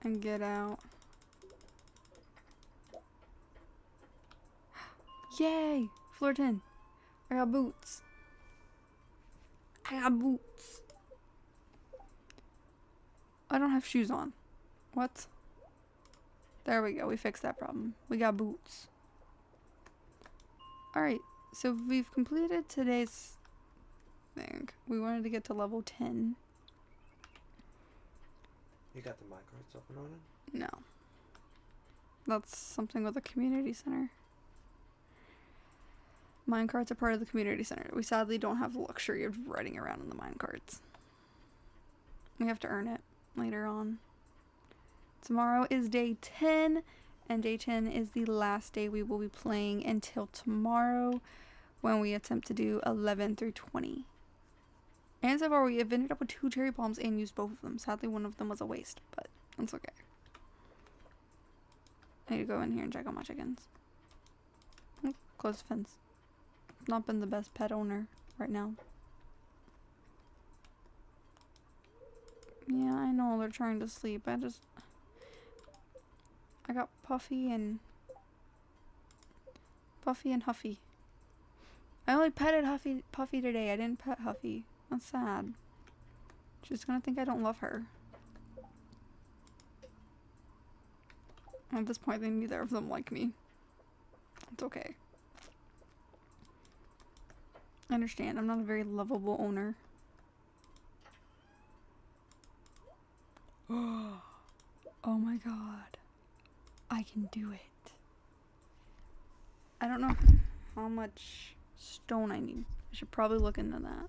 and get out. Yay! Floor 10. I got boots. I got boots. I don't have shoes on. What? There we go. We fixed that problem. We got boots. Alright. So we've completed today's thing. We wanted to get to level 10. You got the minecarts up and running? No. That's something with the community center. Minecarts are part of the community center. We sadly don't have the luxury of riding around in the minecarts. We have to earn it later on. Tomorrow is day 10, and day 10 is the last day we will be playing until tomorrow when we attempt to do 11 through 20. And so far we have ended up with 2 cherry bombs and used both of them. Sadly one of them was a waste, but that's okay. I need to go in here and check on my chickens. Close the fence. Not been the best pet owner right now. Yeah, I know they're trying to sleep. I got Puffy and Huffy. I only petted Puffy today. I didn't pet Huffy. That's sad. She's gonna think I don't love her. At this point, neither of them like me. It's okay. I understand. I'm not a very lovable owner. Oh my god. I can do it. I don't know how much stone I need. I should probably look into that.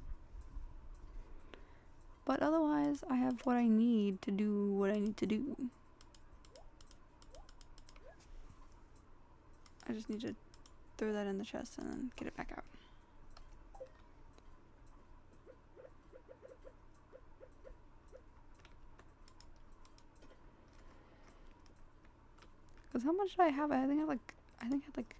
But otherwise, I have what I need to do what I need to do. I just need to throw that in the chest and then get it back out. Cause how much did I have? I think I had like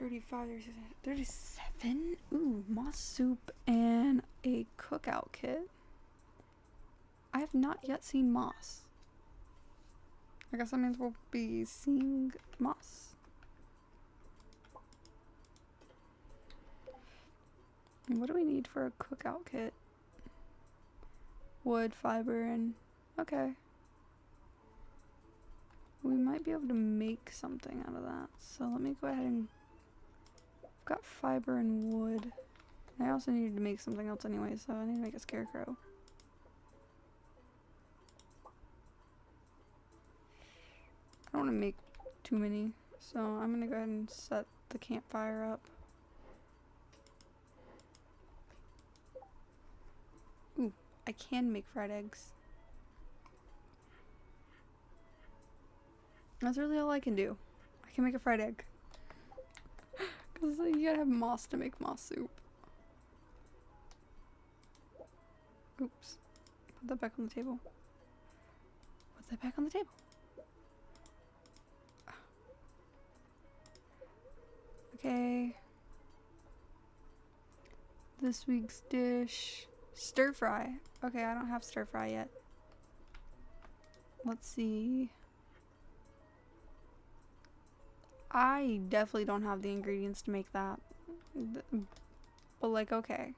35 or 37. Ooh, moss soup and a cookout kit. I have not yet seen moss. I guess that means we'll be seeing moss. And what do we need for a cookout kit? Wood, fiber, and okay. We might be able to make something out of that. So let me go ahead and... I've got fiber and wood. I also needed to make something else anyway, so I need to make a scarecrow. want to make too many, so I'm gonna go ahead and set the campfire up. Ooh, I can make fried eggs. That's really all I can do. I can make a fried egg. Because you gotta have moss to make moss soup. Oops. Put that back on the table. Put that back on the table. Okay. This week's dish. Stir fry. Okay, I don't have stir fry yet. Let's see. I definitely don't have the ingredients to make that. But like, okay.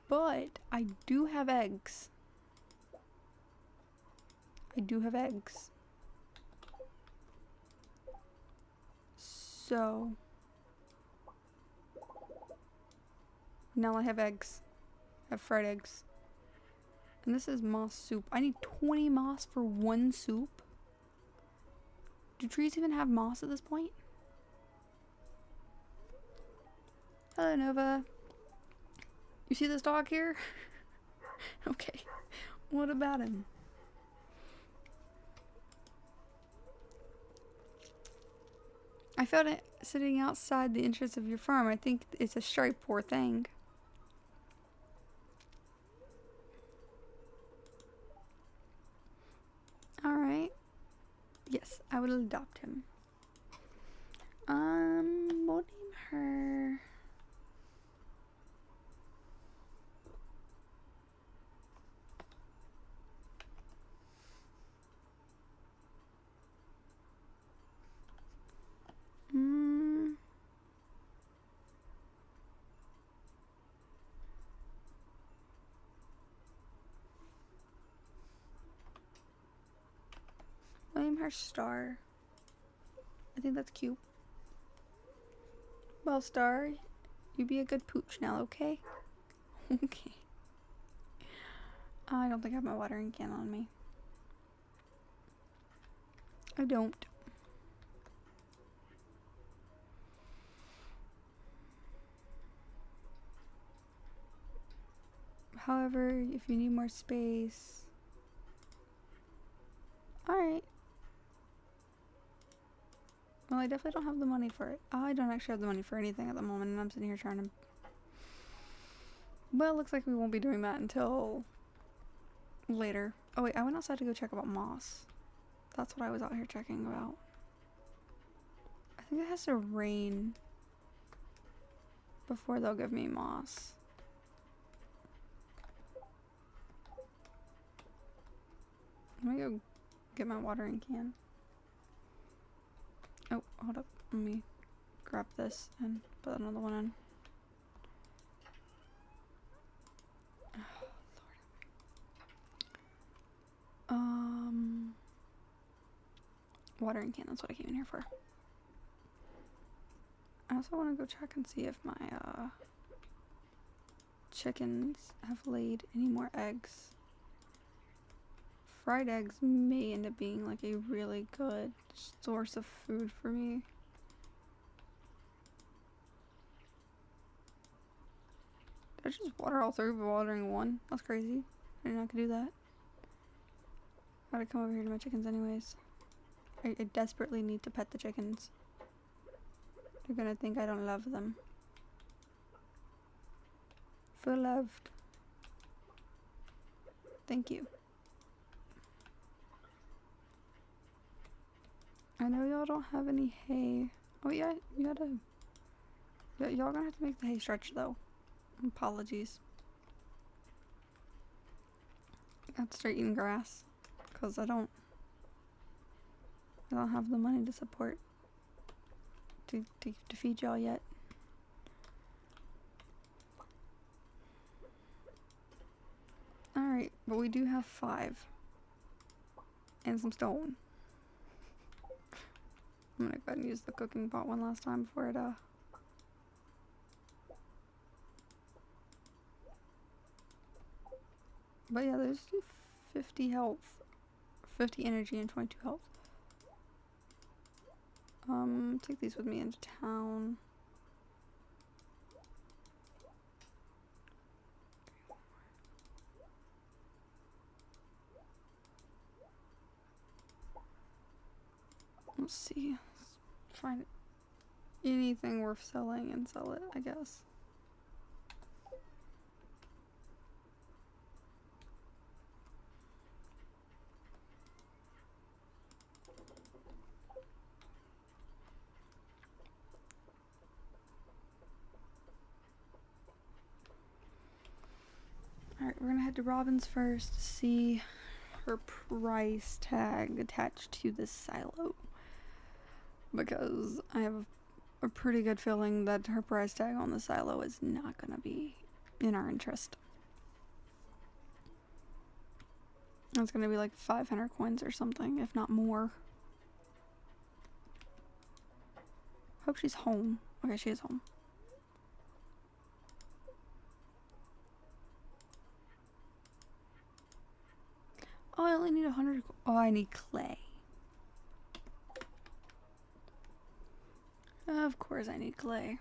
But I do have eggs. I do have eggs. So now I have eggs. I have fried eggs. And this is moss soup. I need 20 moss for one soup. Do trees even have moss at this point? Hello, Nova. You see this dog here? Okay. What about him? I found it sitting outside the entrance of your farm. I think it's a stray poor thing. Alright. Yes, I will adopt him. We'll name her... Name her Star. I think that's cute. Well, Star, you be a good pooch now, okay? Okay. I don't think I have my watering can on me. I don't. However, if you need more space... Alright. Well, I definitely don't have the money for it. I don't actually have the money for anything at the moment, and I'm sitting here trying to... Well, it looks like we won't be doing that until... later. Oh wait, I went outside to go check about moss. That's what I was out here checking about. I think it has to rain before they'll give me moss. Let me go get my watering can. Oh, hold up. Let me grab this and put another one in. Oh, Lord. Watering can, that's what I came in here for. I also want to go check and see if my chickens have laid any more eggs. Fried eggs may end up being like a really good source of food for me. Did I just water all through by watering one? That's crazy. I didn't know I could do that. Gotta come over here to my chickens anyways. I desperately need to pet the chickens. They're gonna think I don't love them. Feel loved. Thank you. I know y'all don't have any hay. Oh yeah, you gotta... Y'all gonna have to make the hay stretch though. Apologies. I have to start eating grass. Because I don't have the money to support to feed y'all yet. Alright, but we do have 5. And some stone. I'm gonna go ahead and use the cooking pot one last time before it But yeah, there's 50 health, 50 energy, and 22 health. Take these with me into town. Let's see. Let's find anything worth selling and sell it, I guess. Alright, we're gonna head to Robin's first to see her price tag attached to this silo. Because I have a pretty good feeling that her price tag on the silo is not gonna be in our interest. It's gonna be like 500 coins or something, if not more. Hope she's home. Okay, she is home. Oh, I only need 100. Oh, I need clay. Of course I need clay.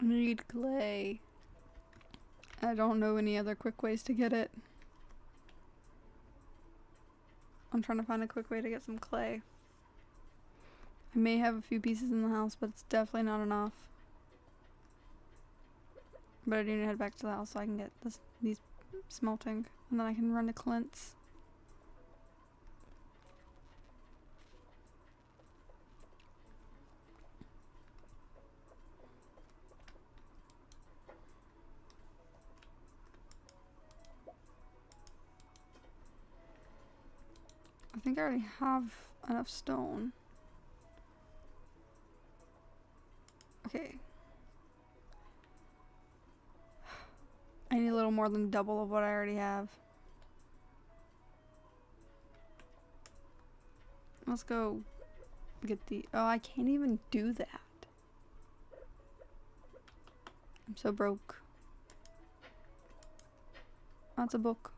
I need clay. I don't know any other quick ways to get it. I'm trying to find a quick way to get some clay. I may have a few pieces in the house, but it's definitely not enough. But I do need to head back to the house so I can get these smelting, and then I can run to Clint's. I think I already have enough stone. Okay. I need a little more than double of what I already have. Let's go get the... Oh, I can't even do that. I'm so broke. That's a book.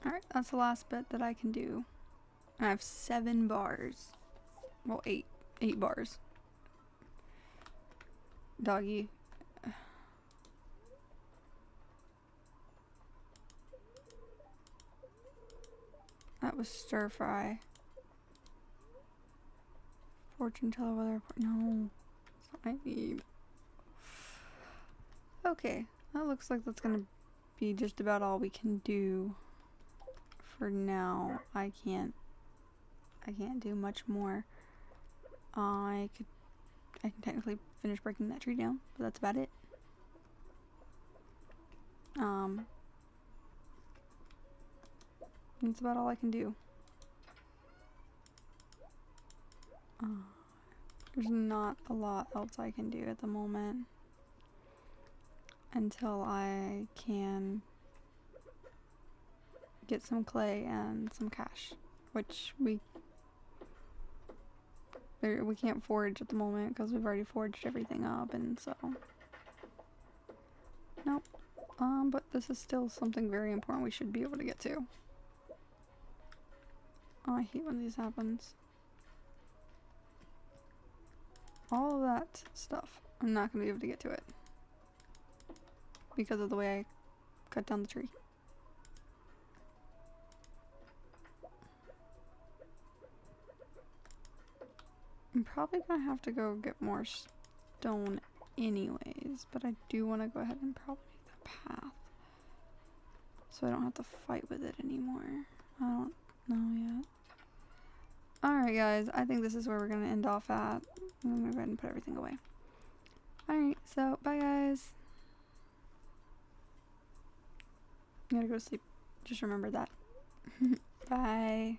Alright, that's the last bit that I can do. I have 7 bars. Well, 8. 8 bars. Doggy. That was stir fry. Fortune teller weather report. No. That's not what I need. Okay. That looks like that's gonna be just about all we can do for now. I can't do much more. I can technically finish breaking that tree down, but that's about it. That's about all I can do. There's not a lot else I can do at the moment until I can get some clay and some cash, which we can't forage at the moment because we've already foraged everything up, and so nope. But this is still something very important we should be able to get to. Oh, I hate when this happens. All of that stuff, I'm not gonna be able to get to it because of the way I cut down the tree. I'm probably gonna have to go get more stone anyways, but I do want to go ahead and probably make that path so I don't have to fight with it anymore. I don't know yet. Alright guys, I think this is where we're gonna end off at. I'm gonna go ahead and put everything away. Alright, so bye guys. I'm gonna go to sleep. Just remember that. Bye.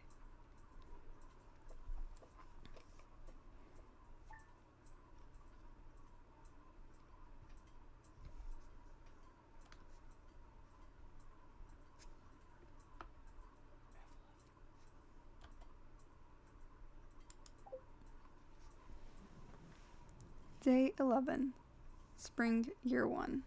Day 11, Spring Year 1.